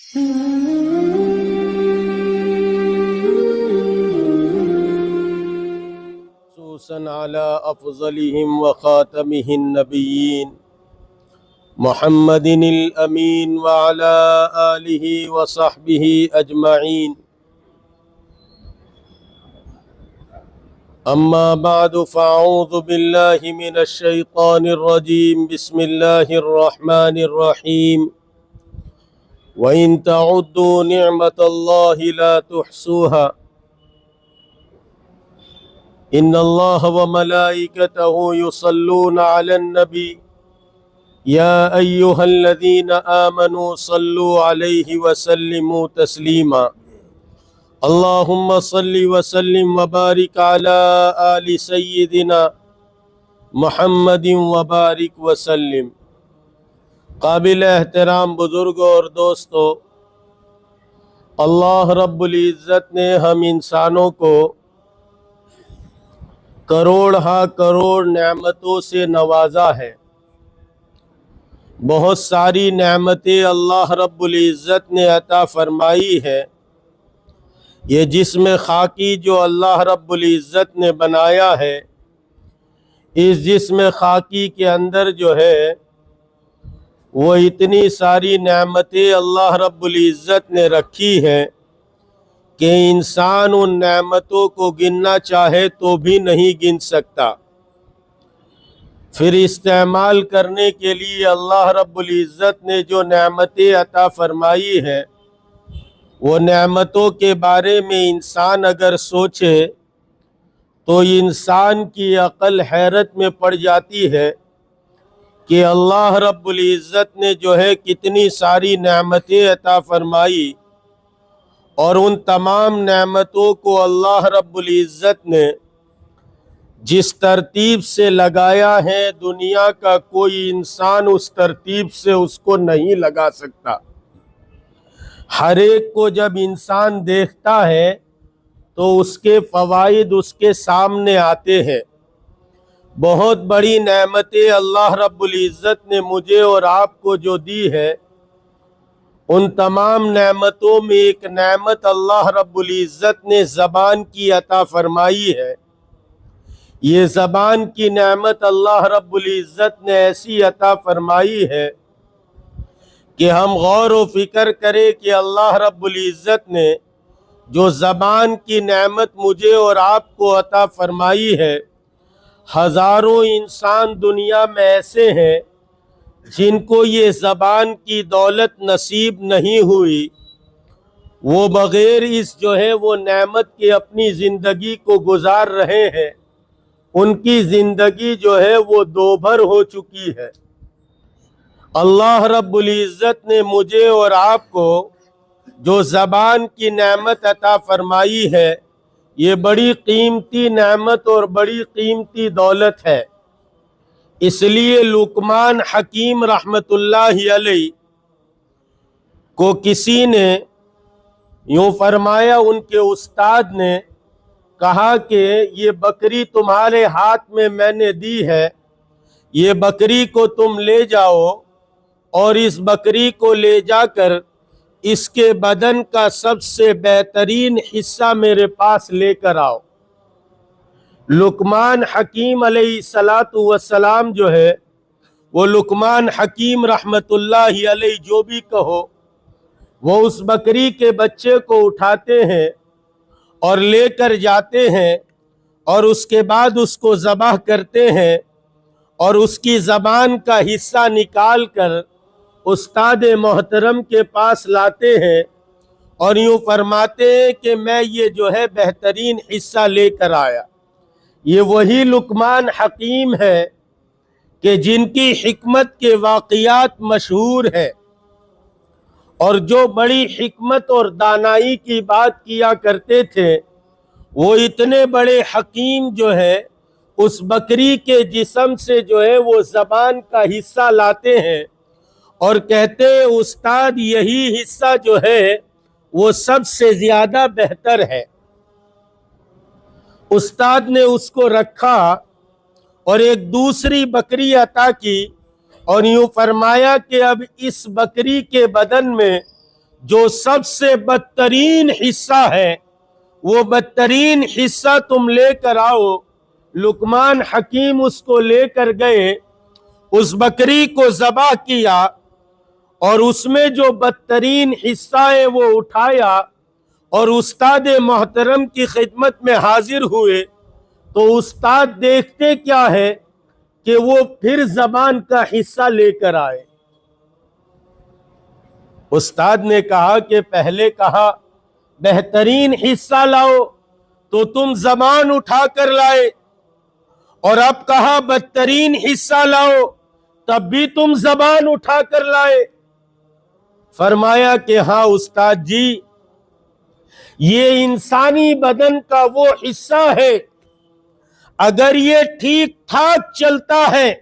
خصوصا على أفضلهم وخاتمه النبيين محمد الأمين وعلى آله وصحبه أجمعين. أما بعد فأعوذ بالله من الشيطان الرجيم. بسم الله الرحمن الرحيم. وإن تعدوا نعمة الله لا تحصوها إن الله وملائكته يصلون على النبي يا أيها الذين آمنوا صلوا عليه وسلموا تسليما. اللهم صل وسلم وبارك على آل سيدنا محمد وبارك وسلم. قابل احترام بزرگوں اور دوستو، اللہ رب العزت نے ہم انسانوں کو کروڑ ہا کروڑ نعمتوں سے نوازا ہے. بہت ساری نعمتیں اللہ رب العزت نے عطا فرمائی ہے. یہ جسم خاکی جو اللہ رب العزت نے بنایا ہے، اس جسم خاکی کے اندر جو ہے وہ اتنی ساری نعمتیں اللہ رب العزت نے رکھی ہیں کہ انسان ان نعمتوں کو گننا چاہے تو بھی نہیں گن سکتا. پھر استعمال کرنے کے لیے اللہ رب العزت نے جو نعمتیں عطا فرمائی ہے، وہ نعمتوں کے بارے میں انسان اگر سوچے تو انسان کی عقل حیرت میں پڑ جاتی ہے کہ اللہ رب العزت نے جو ہے کتنی ساری نعمتیں عطا فرمائی، اور ان تمام نعمتوں کو اللہ رب العزت نے جس ترتیب سے لگایا ہے، دنیا کا کوئی انسان اس ترتیب سے اس کو نہیں لگا سکتا. ہر ایک کو جب انسان دیکھتا ہے تو اس کے فوائد اس کے سامنے آتے ہیں. بہت بڑی نعمتیں اللہ رب العزت نے مجھے اور آپ کو جو دی ہے، ان تمام نعمتوں میں ایک نعمت اللہ رب العزت نے زبان کی عطا فرمائی ہے. یہ زبان کی نعمت اللہ رب العزت نے ایسی عطا فرمائی ہے کہ ہم غور و فکر کریں کہ اللہ رب العزت نے جو زبان کی نعمت مجھے اور آپ کو عطا فرمائی ہے، ہزاروں انسان دنیا میں ایسے ہیں جن کو یہ زبان کی دولت نصیب نہیں ہوئی. وہ بغیر اس جو ہے وہ نعمت کے اپنی زندگی کو گزار رہے ہیں. ان کی زندگی جو ہے وہ دوبھر ہو چکی ہے. اللہ رب العزت نے مجھے اور آپ کو جو زبان کی نعمت عطا فرمائی ہے، یہ بڑی قیمتی نعمت اور بڑی قیمتی دولت ہے. اس لیے لقمان حکیم رحمت اللہ علیہ کو کسی نے یوں فرمایا، ان کے استاد نے کہا کہ یہ بکری تمہارے ہاتھ میں نے دی ہے، یہ بکری کو تم لے جاؤ اور اس بکری کو لے جا کر اس کے بدن کا سب سے بہترین حصہ میرے پاس لے کر آؤ. لقمان حکیم علیہ السلام جو ہے وہ لقمان حکیم رحمت اللہ علیہ جو بھی کہو، وہ اس بکری کے بچے کو اٹھاتے ہیں اور لے کر جاتے ہیں، اور اس کے بعد اس کو ذبح کرتے ہیں اور اس کی زبان کا حصہ نکال کر استاد محترم کے پاس لاتے ہیں اور یوں فرماتے ہیں کہ میں یہ جو ہے بہترین حصہ لے کر آیا. یہ وہی لقمان حکیم ہے کہ جن کی حکمت کے واقعات مشہور ہیں، اور جو بڑی حکمت اور دانائی کی بات کیا کرتے تھے، وہ اتنے بڑے حکیم جو ہے اس بکری کے جسم سے جو ہے وہ زبان کا حصہ لاتے ہیں اور کہتے ہیں استاد یہی حصہ جو ہے وہ سب سے زیادہ بہتر ہے. استاد نے اس کو رکھا اور ایک دوسری بکری عطا کی اور یوں فرمایا کہ اب اس بکری کے بدن میں جو سب سے بدترین حصہ ہے وہ بدترین حصہ تم لے کر آؤ۔ لقمان حکیم اس کو لے کر گئے، اس بکری کو ذبح کیا اور اس میں جو بدترین حصہ ہے وہ اٹھایا اور استاد محترم کی خدمت میں حاضر ہوئے تو استاد دیکھتے کیا ہے کہ وہ پھر زبان کا حصہ لے کر آئے۔ استاد نے کہا کہ پہلے کہا بہترین حصہ لاؤ تو تم زبان اٹھا کر لائے، اور اب کہا بدترین حصہ لاؤ تب بھی تم زبان اٹھا کر لائے۔ فرمایا کہ ہاں استاد جی، یہ انسانی بدن کا وہ حصہ ہے، اگر یہ ٹھیک ٹھاک چلتا ہے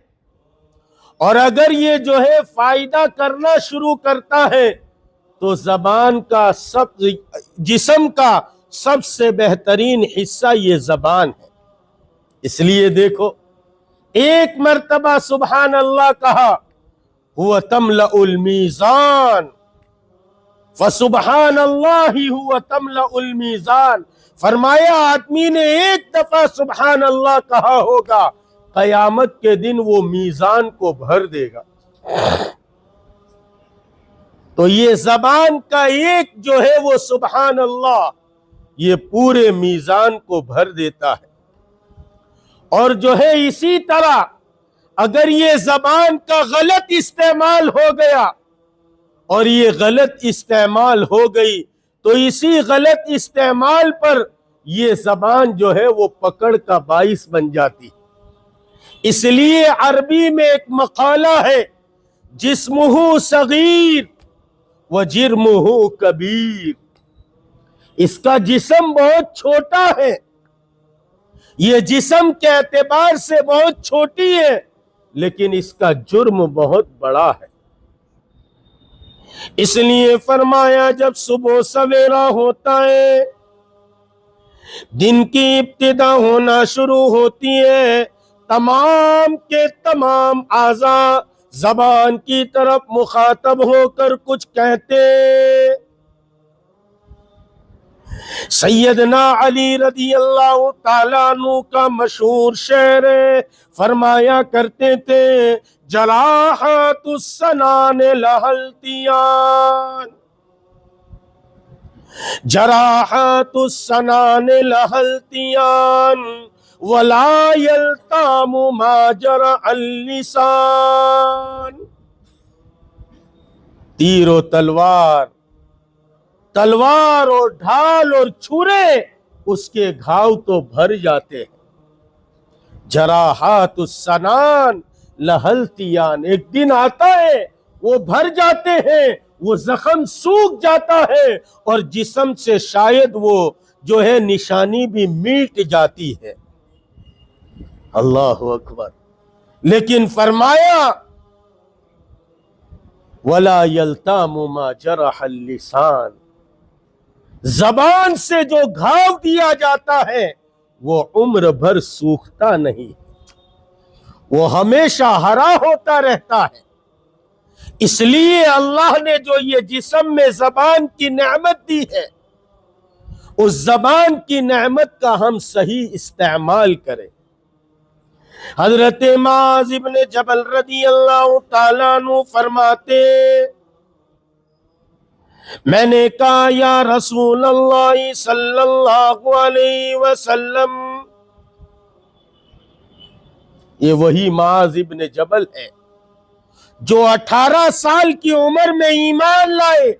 اور اگر یہ جو ہے فائدہ کرنا شروع کرتا ہے تو زبان کا جسم کا سب سے بہترین حصہ یہ زبان ہے۔ اس لیے دیکھو، ایک مرتبہ سبحان اللہ کہا، هو تملأ المیزان، فسبحان اللہ هو تملأ المیزان۔ فرمایا آدمی نے ایک دفعہ سبحان اللہ کہا ہوگا، قیامت کے دن وہ میزان کو بھر دے گا۔ تو یہ زبان کا ایک جو ہے وہ سبحان اللہ یہ پورے میزان کو بھر دیتا ہے۔ اور جو ہے اسی طرح اگر یہ زبان کا غلط استعمال ہو گیا اور یہ غلط استعمال ہو گئی تو اسی غلط استعمال پر یہ زبان جو ہے وہ پکڑ کا باعث بن جاتی۔ اس لیے عربی میں ایک مقالہ ہے، جسمہ صغیر و جرمہ کبیر۔ اس کا جسم بہت چھوٹا ہے، یہ جسم کے اعتبار سے بہت چھوٹی ہے، لیکن اس کا جرم بہت بڑا ہے۔ اس لیے فرمایا جب صبح سویرا ہوتا ہے، دن کی ابتدا ہونا شروع ہوتی ہے، تمام کے تمام اعضاء زبان کی طرف مخاطب ہو کر کچھ کہتے۔ سیدنا علی رضی اللہ تعالیٰ عنہ کا مشہور شعر فرمایا کرتے تھے، جراحات السنان لہلتیان، جراحات السنان لہلتیان ولا یلتام ما جرع اللسان۔ تیر و تلوار اور ڈھال اور چھرے اس کے گھاؤ تو بھر جاتے ہیں۔ جراحات السنان لہلتیان، ایک دن آتا ہے وہ بھر جاتے ہیں، وہ زخم سوکھ جاتا ہے اور جسم سے شاید وہ جو ہے نشانی بھی مٹ جاتی ہے۔ اللہ اکبر۔ لیکن فرمایا ولا یلتام ما جرح اللسان، زبان سے جو گھاؤ دیا جاتا ہے وہ عمر بھر سوکھتا نہیں، وہ ہمیشہ ہرا ہوتا رہتا ہے۔ اس لیے اللہ نے جو یہ جسم میں زبان کی نعمت دی ہے، اس زبان کی نعمت کا ہم صحیح استعمال کریں۔ حضرت معاذ ابن جبل رضی اللہ تعالیٰ عنہ فرماتے، میں نے کہا یا رسول اللہ صلی اللہ علیہ وسلم، یہ وہی معاذ ابن جبل ہے جو 18 سال کی عمر میں ایمان لائے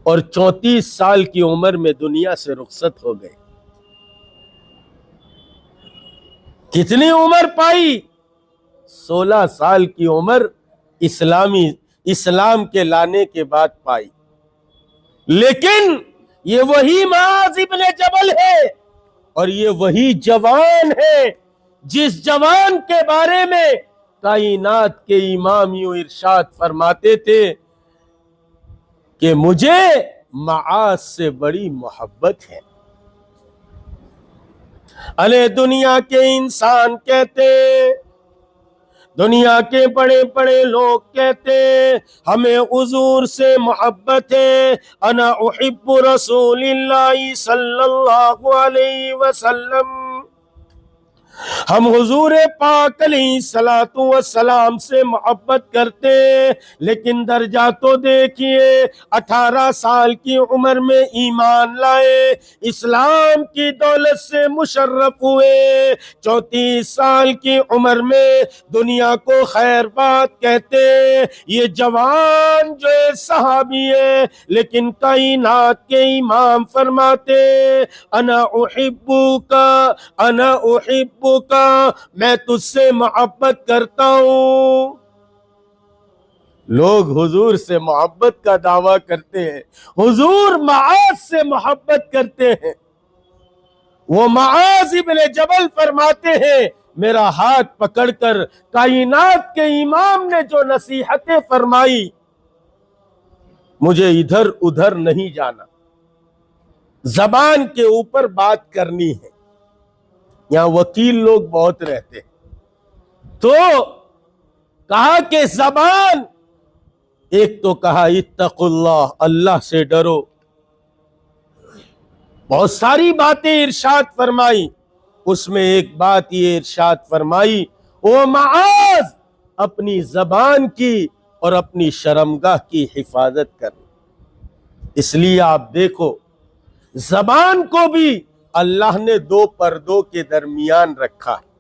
اور 34 سال کی عمر میں دنیا سے رخصت ہو گئے۔ کتنی عمر پائی؟ 16 سال کی عمر اسلام کے لانے کے بعد پائی۔ لیکن یہ وہی معاذ ابن جبل ہے اور یہ وہی جوان ہے جس جوان کے بارے میں کائنات کے امام یوں ارشاد فرماتے تھے کہ مجھے معاذ سے بڑی محبت ہے۔ ارے دنیا کے انسان کہتے دنیا کے بڑے بڑے لوگ کہتے ہیں ہمیں حضور سے محبت ہے، انا احب رسول اللہ صلی اللہ علیہ وسلم، ہم حضور پاک علیہ الصلوۃ والسلام سے محبت کرتے ہیں، لیکن درجہ تو دیکھیے، 18 سال کی عمر میں ایمان لائے، اسلام کی دولت سے مشرف ہوئے، 34 سال کی عمر میں دنیا کو خیر بات کہتے ہیں، یہ جوان جو صحابی ہے، لیکن کائنات کے امام فرماتے انا احبک، انا احبک، میں تجھ سے محبت کرتا ہوں۔ لوگ حضور سے محبت کا دعویٰ کرتے ہیں، حضور معاذ سے محبت کرتے ہیں، وہ معاذ ابن جبل فرماتے ہیں میرا ہاتھ پکڑ کر کائنات کے امام نے جو نصیحتیں فرمائی، مجھے ادھر ادھر نہیں جانا، زبان کے اوپر بات کرنی ہے۔ یہاں وکیل لوگ بہت رہتے ہیں، تو کہا کہ زبان، ایک تو کہا اتقوا اللہ، اللہ سے ڈرو، بہت ساری باتیں ارشاد فرمائی، اس میں ایک بات یہ ارشاد فرمائی او معاذ اپنی زبان کی اور اپنی شرمگاہ کی حفاظت کر۔ اس لیے آپ دیکھو زبان کو بھی اللہ نے 2 پردوں کے درمیان رکھا ہے،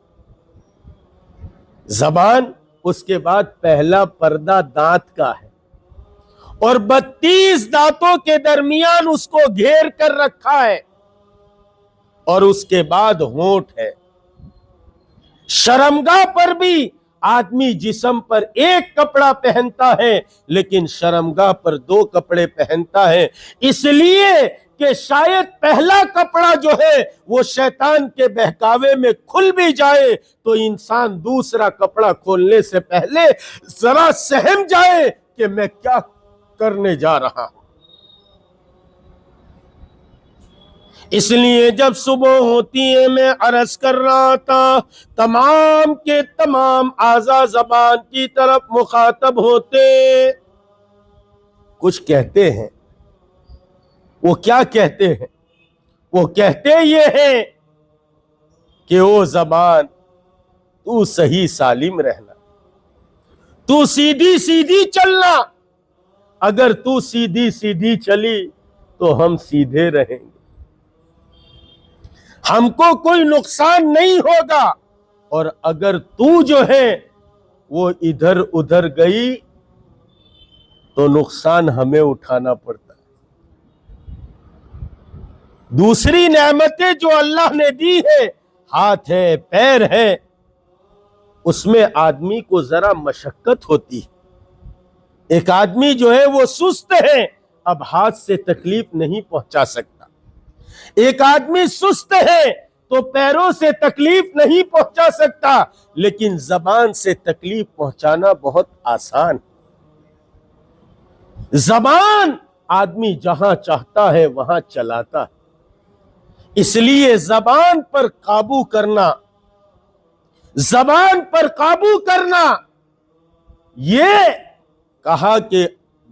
زبان، اس کے بعد پہلا پردہ دانت کا ہے، اور 32 دانتوں کے درمیان اس کو گھیر کر رکھا ہے، اور اس کے بعد ہونٹ ہے۔ شرمگاہ پر بھی آدمی جسم پر ایک کپڑا پہنتا ہے، لیکن شرمگاہ پر 2 کپڑے پہنتا ہے، اس لیے کہ شاید پہلا کپڑا جو ہے وہ شیطان کے بہکاوے میں کھل بھی جائے تو انسان دوسرا کپڑا کھولنے سے پہلے ذرا سہم جائے کہ میں کیا کرنے جا رہا ہوں۔ اس لیے جب صبح ہوتی ہے، میں عرض کر رہا تھا، تمام کے تمام اعضاء زبان کی طرف مخاطب ہوتے، کچھ کہتے ہیں، وہ کیا کہتے ہیں؟ وہ کہتے یہ ہیں کہ او زبان، تو صحیح سالم رہنا، تو سیدھی سیدھی چلنا، اگر تو سیدھی سیدھی چلی تو ہم سیدھے رہیں گے، ہم کو کوئی نقصان نہیں ہوگا، اور اگر تو جو ہے وہ ادھر ادھر گئی تو نقصان ہمیں اٹھانا پڑتا ہے۔ دوسری نعمتیں جو اللہ نے دی ہے، ہاتھ ہے، پیر ہے، اس میں آدمی کو ذرا مشقت ہوتی ہے۔ ایک آدمی جو ہے وہ سست ہے، اب ہاتھ سے تکلیف نہیں پہنچا سکتا، ایک آدمی سست ہے تو پیروں سے تکلیف نہیں پہنچا سکتا، لیکن زبان سے تکلیف پہنچانا بہت آسان ہے۔ زبان آدمی جہاں چاہتا ہے وہاں چلاتا ہے، اس لیے زبان پر قابو کرنا، زبان پر قابو کرنا، یہ کہا کہ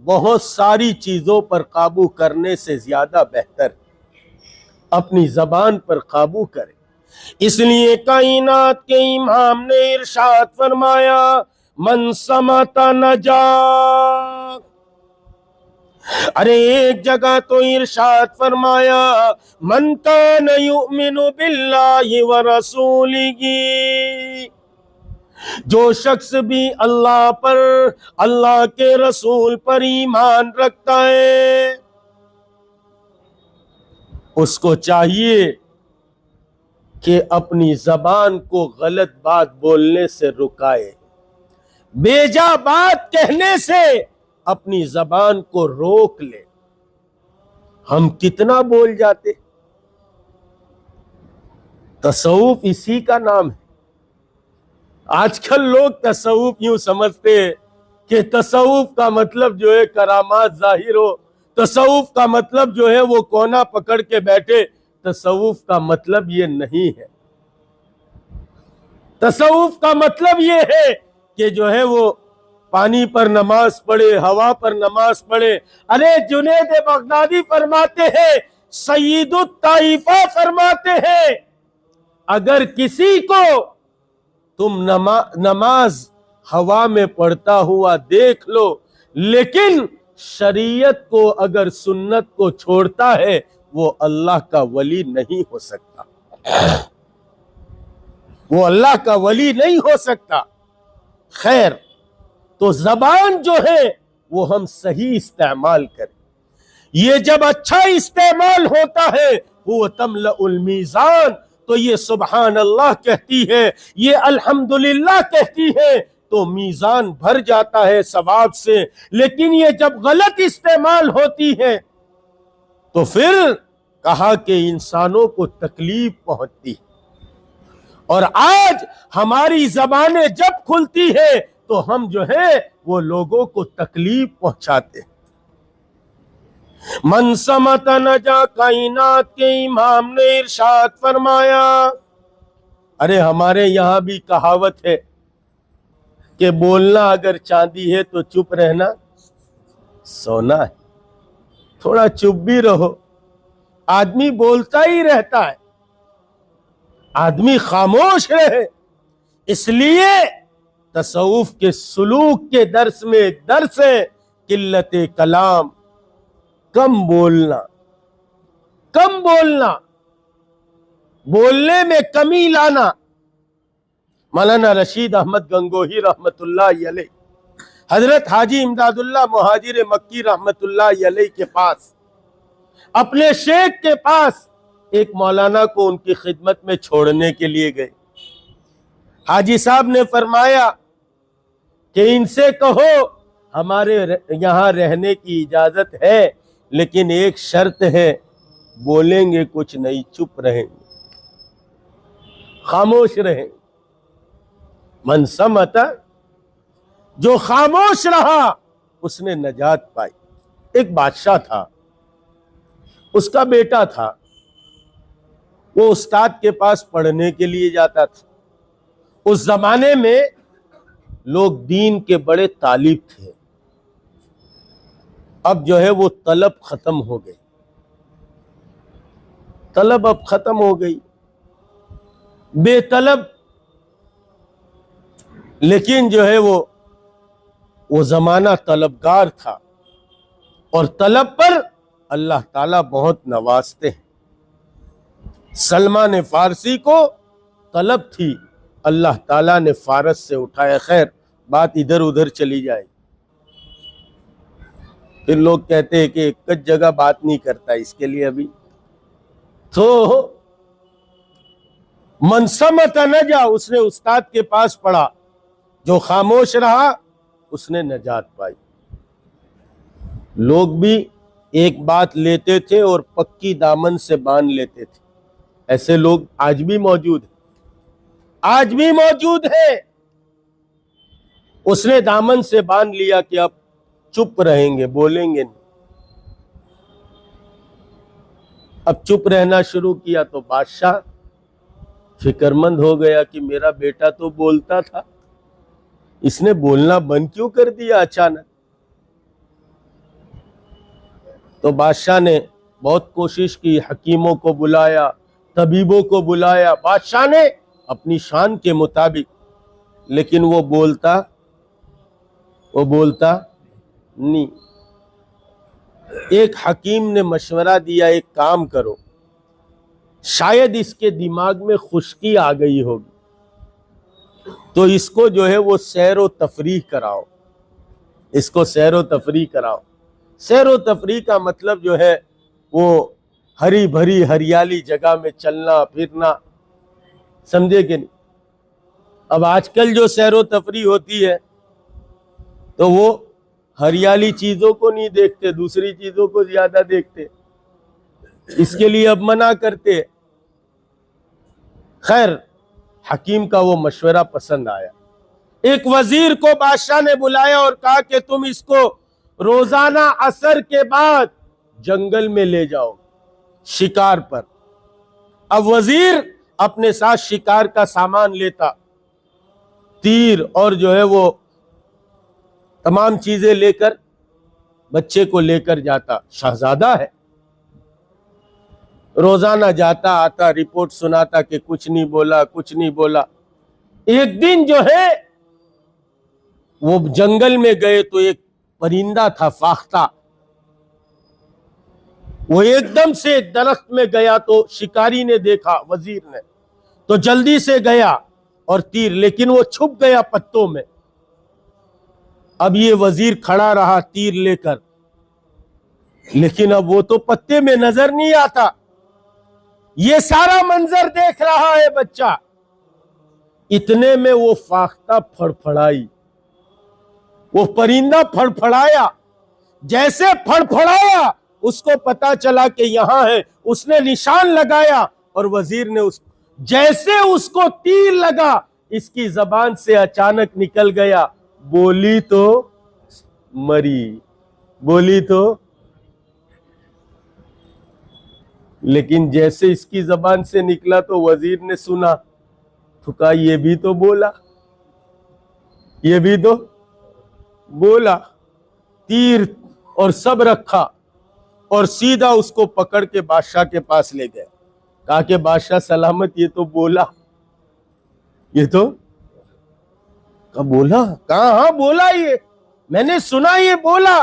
بہت ساری چیزوں پر قابو کرنے سے زیادہ بہتر ہے اپنی زبان پر قابو کرے۔ اس لیے کائنات کے امام نے ارشاد فرمایا من صمت نجا۔ ارے ایک جگہ تو ارشاد فرمایا من کان یؤمن باللہ ورسولہ، جو شخص بھی اللہ پر، اللہ کے رسول پر ایمان رکھتا ہے، اس کو چاہیے کہ اپنی زبان کو غلط بات بولنے سے رکائے، بیجا بات کہنے سے اپنی زبان کو روک لے۔ ہم کتنا بول جاتے، تصوف اسی کا نام ہے۔ آج کل لوگ تصوف یوں سمجھتے ہیں کہ تصوف کا مطلب جو ہے کرامات ظاہر ہو، تصوف کا مطلب جو ہے وہ کونا پکڑ کے بیٹھے۔ تصوف کا مطلب یہ نہیں ہے، تصوف کا مطلب یہ ہے کہ جو ہے وہ پانی پر نماز پڑھے، ہوا پر نماز پڑھے. ارے جنید بغدادی فرماتے ہیں، سید الطائفہ فرماتے ہیں، اگر کسی کو تم نماز ہوا میں پڑھتا ہوا دیکھ لو، لیکن شریعت کو اگر سنت کو چھوڑتا ہے، وہ اللہ کا ولی نہیں ہو سکتا، وہ اللہ کا ولی نہیں ہو سکتا. خیر، تو زبان جو ہے وہ ہم صحیح استعمال کریں. یہ جب اچھا استعمال ہوتا ہے وہ تملأ المیزان، تو یہ سبحان اللہ کہتی ہے، یہ الحمدللہ کہتی ہے، تو میزان بھر جاتا ہے ثواب سے. لیکن یہ جب غلط استعمال ہوتی ہے تو پھر کہا کہ انسانوں کو تکلیف پہنچتی ہے. اور آج ہماری زبانیں جب کھلتی ہے تو ہم جو ہے وہ لوگوں کو تکلیف پہنچاتے ہیں. من سمت نجا، کائنات کے امام نے ارشاد فرمایا. ارے ہمارے یہاں بھی کہاوت ہے کہ بولنا اگر چاندی ہے تو چپ رہنا سونا ہے. تھوڑا چپ بھی رہو. آدمی بولتا ہی رہتا ہے، آدمی خاموش رہے. اس لیے تصوف کے سلوک کے درس میں ایک درس ہے قلت کلام، کم بولنا، کم بولنا، بولنے میں کمی لانا. مولانا رشید احمد گنگوہی رحمت اللہ علیہ حضرت حاجی امداد اللہ مہاجر مکی رحمت اللہ علیہ کے پاس، اپنے شیخ کے پاس ایک مولانا کو ان کی خدمت میں چھوڑنے کے لیے گئے. حاجی صاحب نے فرمایا کہ ان سے کہو ہمارے یہاں رہنے کی اجازت ہے، لیکن ایک شرط ہے، بولیں گے کچھ نہیں، چپ رہیں گے، خاموش رہیں. من سمت، جو خاموش رہا اس نے نجات پائی. ایک بادشاہ تھا، اس کا بیٹا تھا، وہ استاد کے پاس پڑھنے کے لیے جاتا تھا. اس زمانے میں لوگ دین کے بڑے طالب تھے. اب جو ہے وہ طلب ختم ہو گئی، طلب اب ختم ہو گئی، بے طلب. لیکن جو ہے وہ زمانہ طلبگار تھا، اور طلب پر اللہ تعالیٰ بہت نوازتے ہیں. سلمان فارسی کو طلب تھی، اللہ تعالیٰ نے فارس سے اٹھایا. خیر، بات ادھر ادھر چلی جائے. پھر لوگ کہتے ہیں کہ ایک جگہ بات نہیں کرتا، اس کے لیے ابھی تو من سمت نجا، اس نے استاد کے پاس پڑھا. جو خاموش رہا اس نے نجات پائی. لوگ بھی ایک بات لیتے تھے اور پکی دامن سے باندھ لیتے تھے. ایسے لوگ آج بھی موجود ہیں، آج بھی موجود ہے. اس نے دامن سے باندھ لیا کہ اب چپ رہیں گے، بولیں گے نہیں. اب چپ رہنا شروع کیا تو بادشاہ فکر مند ہو گیا کہ میرا بیٹا تو بولتا تھا، اس نے بولنا بند کیوں کر دیا اچانک. تو بادشاہ نے بہت کوشش کی، حکیموں کو بلایا، طبیبوں کو بلایا، بادشاہ نے اپنی شان کے مطابق، لیکن وہ بولتا نہیں. ایک حکیم نے مشورہ دیا، ایک کام کرو، شاید اس کے دماغ میں خشکی آ گئی ہوگی، تو اس کو جو ہے وہ سیر و تفریح کراؤ. اس کو سیر و تفریح کراؤ. سیر و تفریح کا مطلب جو ہے وہ ہری بھری ہریالی جگہ میں چلنا پھرنا، سمجھے کہ نہیں. اب آج کل جو سیر و تفریح ہوتی ہے تو وہ ہریالی چیزوں کو نہیں دیکھتے، دوسری چیزوں کو زیادہ دیکھتے. اس کے لیے اب منع کرتے. خیر، حکیم کا وہ مشورہ پسند آیا. ایک وزیر کو بادشاہ نے بلایا اور کہا کہ تم اس کو روزانہ عصر کے بعد جنگل میں لے جاؤ شکار پر. اب وزیر اپنے ساتھ شکار کا سامان لیتا تیر اور جو ہے وہ تمام چیزیں لے کر بچے کو لے کر جاتا. شہزادہ ہے, روزانہ جاتا آتا, رپورٹ سناتا کہ کچھ نہیں بولا, کچھ نہیں بولا. ایک دن جو ہے وہ جنگل میں گئے تو ایک پرندہ تھا فاختہ, وہ ایک دم سے درخت میں گیا تو شکاری نے دیکھا, وزیر نے, تو جلدی سے گیا اور تیر, لیکن وہ چھپ گیا پتوں میں. اب یہ وزیر کھڑا رہا تیر لے کر, لیکن اب وہ تو پتے میں نظر نہیں آتا. یہ سارا منظر دیکھ رہا ہے بچہ. اتنے میں وہ فاختہ پھڑپھڑائی, وہ پرندہ پھڑپھڑایا. جیسے پھڑپھڑایا اس کو پتا چلا کہ یہاں ہے, اس نے نشان لگایا اور وزیر نے جیسے اس کو تیر لگا اس کی زبان سے اچانک نکل گیا, بولی تو مری, بولی تو. لیکن جیسے اس کی زبان سے نکلا تو وزیر نے سنا تو کہا یہ بھی تو بولا, یہ بھی تو بولا. تیر اور سب رکھا اور سیدھا اس کو پکڑ کے بادشاہ کے پاس لے گئے. کہا کہ بادشاہ سلامت, یہ تو بولا, یہ تو کہا بولا, کہا ہاں بولا, یہ میں نے سنا یہ بولا.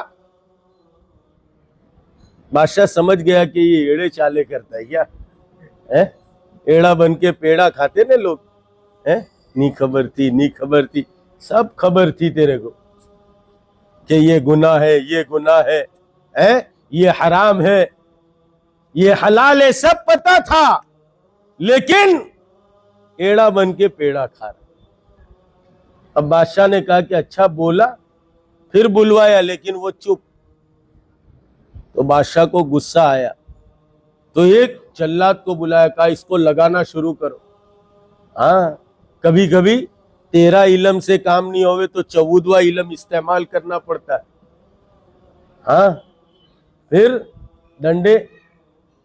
بادشاہ سمجھ گیا کہ یہ ایڑے چالے کرتا ہے کیا, ایڑا بن کے پیڑا کھاتے نا لوگ. نہیں خبر تھی, نہیں خبر تھی, سب خبر تھی تیرے کو کہ یہ گناہ ہے, یہ گناہ ہے, یہ حرام ہے, یہ حلال ہے, سب پتا تھا, لیکن ایڑا بن کے پیڑا کھا رہا. اب بادشاہ نے کہا کہ اچھا بولا, پھر بلوایا لیکن وہ چپ. تو بادشاہ کو غصہ آیا تو ایک جلاد کو بلایا, کہا اس کو لگانا شروع کرو. ہاں, کبھی کبھی تیرا علم سے کام نہیں ہوئے تو 14واں علم استعمال کرنا پڑتا ہے. ہاں, پھر ڈنڈے,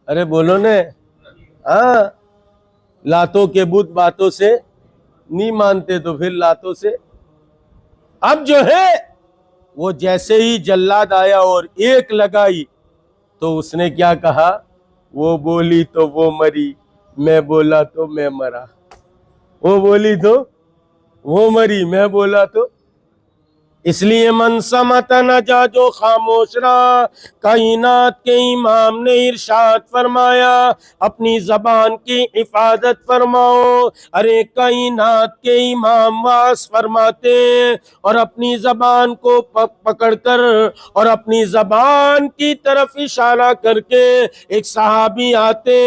ارے بولو نے, ہاں, لاتوں کے بت باتوں سے نہیں مانتے تو پھر لاتوں سے. اب جو ہے وہ جیسے ہی جلاد آیا اور ایک لگائی تو اس نے کیا کہا, وہ بولی تو وہ مری, میں بولا تو میں مرا. وہ بولی تو وہ مری, میں بولا تو. اس لیے من سمت نجا, جو خاموش رہا. کائنات کے امام نے ارشاد فرمایا اپنی زبان کی حفاظت فرماؤ. ارے کائنات کے امام واس فرماتے ہیں اور اپنی زبان کو پکڑ کر اور اپنی زبان کی طرف اشارہ کر کے ایک صحابی آتے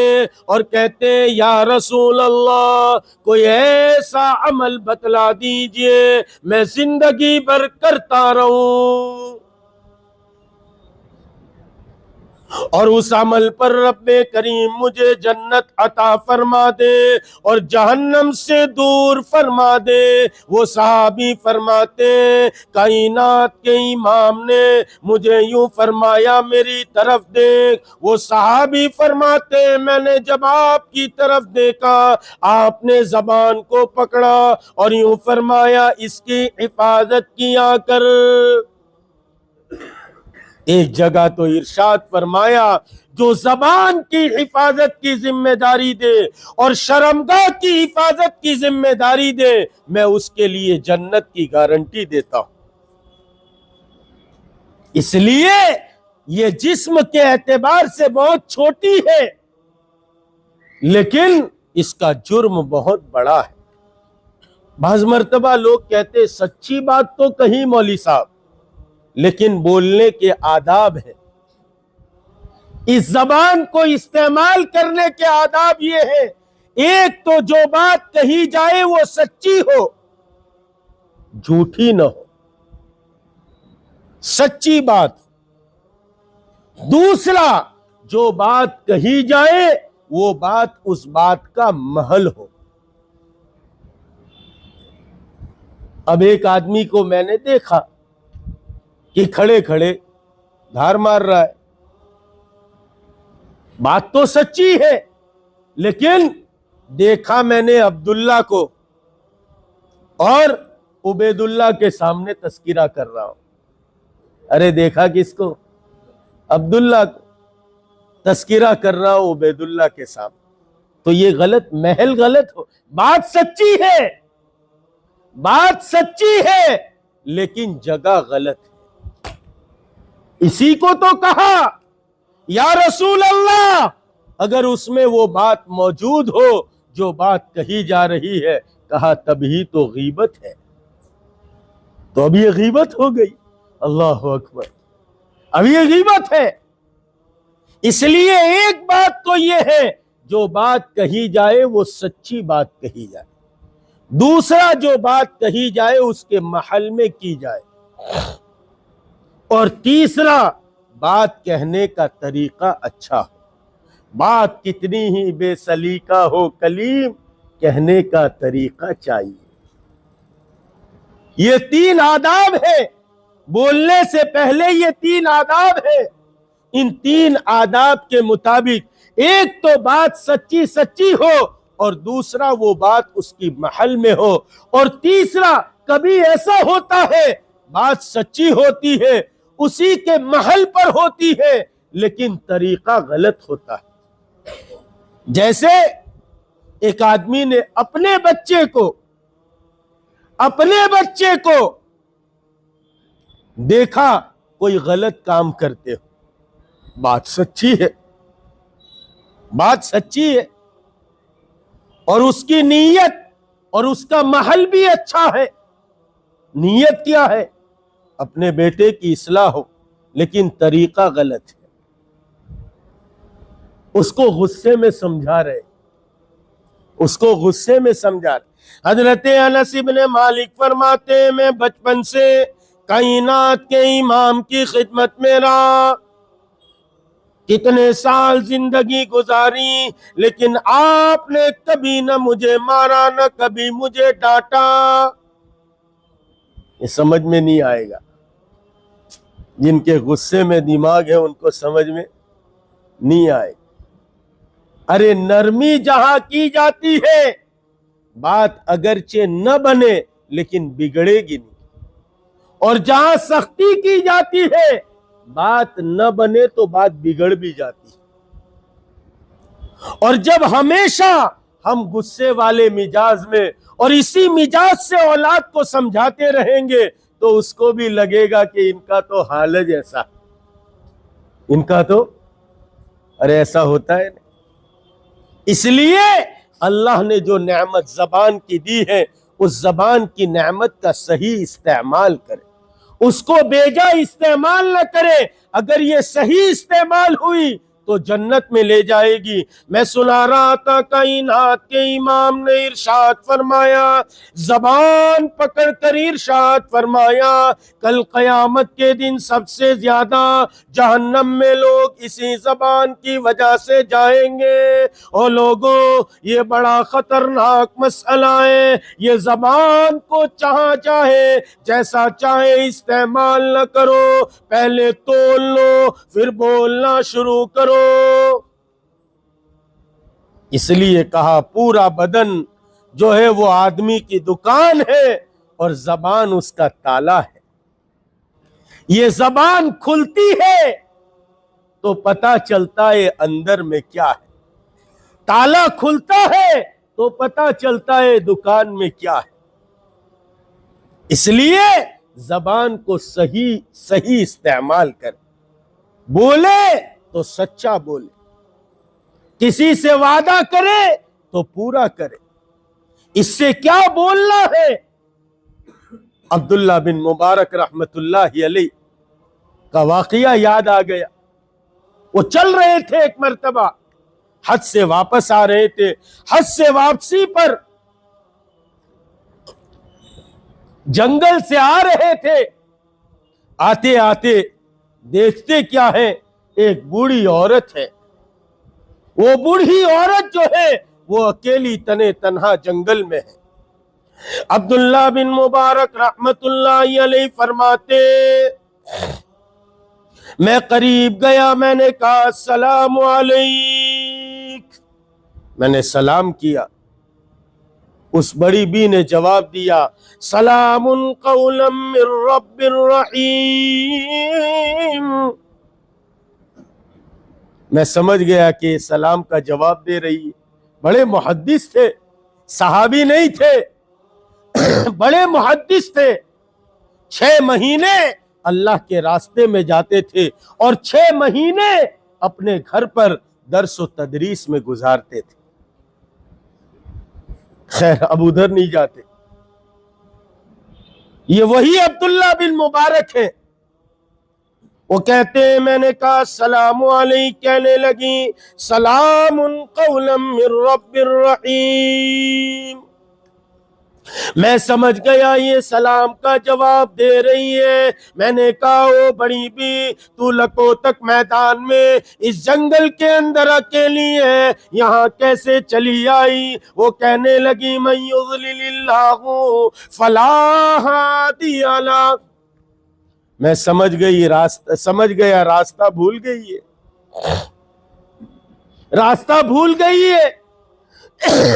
اور کہتے ہیں یا رسول اللہ, کوئی ایسا عمل بتلا دیجئے میں زندگی بھر کرتا رہوں اور اس عمل پر رب کریم مجھے جنت عطا فرما دے اور جہنم سے دور فرما دے. وہ صحابی فرماتے کائنات کے امام نے مجھے یوں فرمایا میری طرف دیکھ. وہ صحابی فرماتے میں نے جب آپ کی طرف دیکھا آپ نے زبان کو پکڑا اور یوں فرمایا اس کی حفاظت کیا کر. ایک جگہ تو ارشاد فرمایا جو زبان کی حفاظت کی ذمہ داری دے اور شرمگاہ کی حفاظت کی ذمہ داری دے میں اس کے لیے جنت کی گارنٹی دیتا ہوں. اس لیے یہ جسم کے اعتبار سے بہت چھوٹی ہے لیکن اس کا جرم بہت بڑا ہے. بعض مرتبہ لوگ کہتے سچی بات تو کہیں مولوی صاحب, لیکن بولنے کے آداب ہیں. اس زبان کو استعمال کرنے کے آداب یہ ہے, ایک تو جو بات کہی جائے وہ سچی ہو, جھوٹی نہ ہو, سچی بات. دوسرا جو بات کہی جائے وہ بات اس بات کا محل ہو. اب ایک آدمی کو میں نے دیکھا کہ کھڑے کھڑے دھار مار رہا ہے, بات تو سچی ہے لیکن دیکھا میں نے عبداللہ کو اور عبید اللہ کے سامنے تذکرہ کر رہا ہوں. ارے دیکھا کس کو؟ عبداللہ کو تذکرہ کر رہا ہوں عبید اللہ کے سامنے. تو یہ غلط، محل غلط ہو. بات سچی ہے، بات سچی ہے، لیکن جگہ غلط ہے. اسی کو تو کہا یا رسول اللہ، اگر اس میں وہ بات موجود ہو جو بات کہی جا رہی ہے، کہا تبھی تو غیبت ہے. تو اب یہ غیبت ہو گئی. اللہ اکبر، اب یہ غیبت ہے. اس لیے ایک بات تو یہ ہے، جو بات کہی جائے وہ سچی بات کہی جائے. دوسرا، جو بات کہی جائے اس کے محل میں کی جائے. اور تیسرا، بات کہنے کا طریقہ اچھا ہو. بات کتنی ہی بے سلیقہ ہو کلیم، کہنے کا طریقہ چاہیے. یہ 3 آداب ہے. بولنے سے پہلے یہ 3 آداب ہے. ان 3 آداب کے مطابق ایک تو بات سچی سچی ہو، اور دوسرا وہ بات اس کی محل میں ہو، اور تیسرا کبھی ایسا ہوتا ہے بات سچی ہوتی ہے، اسی کے محل پر ہوتی ہے، لیکن طریقہ غلط ہوتا ہے. جیسے ایک آدمی نے اپنے بچے کو دیکھا کوئی غلط کام کرتے ہو. بات سچی ہے، بات سچی ہے، اور اس کی نیت اور اس کا محل بھی اچھا ہے. نیت کیا ہے؟ اپنے بیٹے کی اصلاح ہو، لیکن طریقہ غلط ہے. اس کو غصے میں سمجھا رہے، اس کو غصے میں سمجھا رہے. حضرت انس بن مالک فرماتے ہیں میں بچپن سے کائنات کے امام کی خدمت میں رہا، کتنے سال زندگی گزاری، لیکن آپ نے کبھی نہ مجھے مارا نہ کبھی مجھے ڈانٹا. یہ سمجھ میں نہیں آئے گا. جن کے غصے میں دماغ ہے ان کو سمجھ میں نہیں آئے گا. ارے نرمی جہاں کی جاتی ہے، بات اگرچہ نہ بنے لیکن بگڑے گی نہیں. اور جہاں سختی کی جاتی ہے، بات نہ بنے تو بات بگڑ بھی جاتی ہے. اور جب ہمیشہ ہم غصے والے مزاج میں اور اسی مزاج سے اولاد کو سمجھاتے رہیں گے تو اس کو بھی لگے گا کہ ان کا تو حال جیسا، ان کا تو ارے ایسا ہوتا ہے. اس لیے اللہ نے جو نعمت زبان کی دی ہے، اس زبان کی نعمت کا صحیح استعمال کرے، اس کو بیجا استعمال نہ کرے. اگر یہ صحیح استعمال ہوئی تو جنت میں لے جائے گی. میں سنا رہا تھا کائنات کے امام نے ارشاد فرمایا، زبان پکڑ کر ارشاد فرمایا، کل قیامت کے دن سب سے زیادہ جہنم میں لوگ اسی زبان کی وجہ سے جائیں گے. اور لوگوں، یہ بڑا خطرناک مسئلہ ہے. یہ زبان کو جہاں چاہے جیسا چاہے استعمال نہ کرو، پہلے تول لو پھر بولنا شروع کرو. اس لیے کہا پورا بدن جو ہے وہ آدمی کی دکان ہے اور زبان اس کا تالا ہے. یہ زبان کھلتی ہے تو پتہ چلتا ہے اندر میں کیا ہے، تالا کھلتا ہے تو پتہ چلتا ہے دکان میں کیا ہے. اس لیے زبان کو صحیح استعمال کر، بولے تو سچا بولے، کسی سے وعدہ کرے تو پورا کرے. اس سے کیا بولنا ہے؟ عبداللہ بن مبارک رحمت اللہ علیہ کا واقعہ یاد آ گیا. وہ چل رہے تھے ایک مرتبہ، حج سے واپس آ رہے تھے. حج سے واپسی پر جنگل سے آ رہے تھے. آتے آتے دیکھتے کیا ہے، ایک بوڑھی عورت ہے. وہ بوڑھی عورت جو ہے وہ اکیلی تنے تنہا جنگل میں ہے. عبداللہ بن مبارک رحمت اللہ علیہ فرماتے میں قریب گیا، میں نے کہا السلام علیک، میں نے سلام کیا. اس بڑی بی نے جواب دیا سلام قولا من رب الرحیم. میں سمجھ گیا کہ سلام کا جواب دے رہی ہے. بڑے محدث تھے، صحابی نہیں تھے، بڑے محدث تھے. 6 مہینے اللہ کے راستے میں جاتے تھے اور 6 مہینے اپنے گھر پر درس و تدریس میں گزارتے تھے. خیر اب ادھر نہیں جاتے. یہ وہی عبداللہ بن مبارک ہے. وہ کہتے ہیں میں نے کہا السلام علیکم، کہنے لگی سلام قولا من رب الرحیم. میں سمجھ گیا یہ سلام کا جواب دے رہی ہے. میں نے کہا او بڑی بی، تو لکو تک میدان میں اس جنگل کے اندر اکیلی ہے، یہاں کیسے چلی آئی؟ وہ کہنے لگی من یضلل اللہ فلا ہادی لہ. میں سمجھ گیا راستہ بھول گئی ہے، راستہ بھول گئی ہے.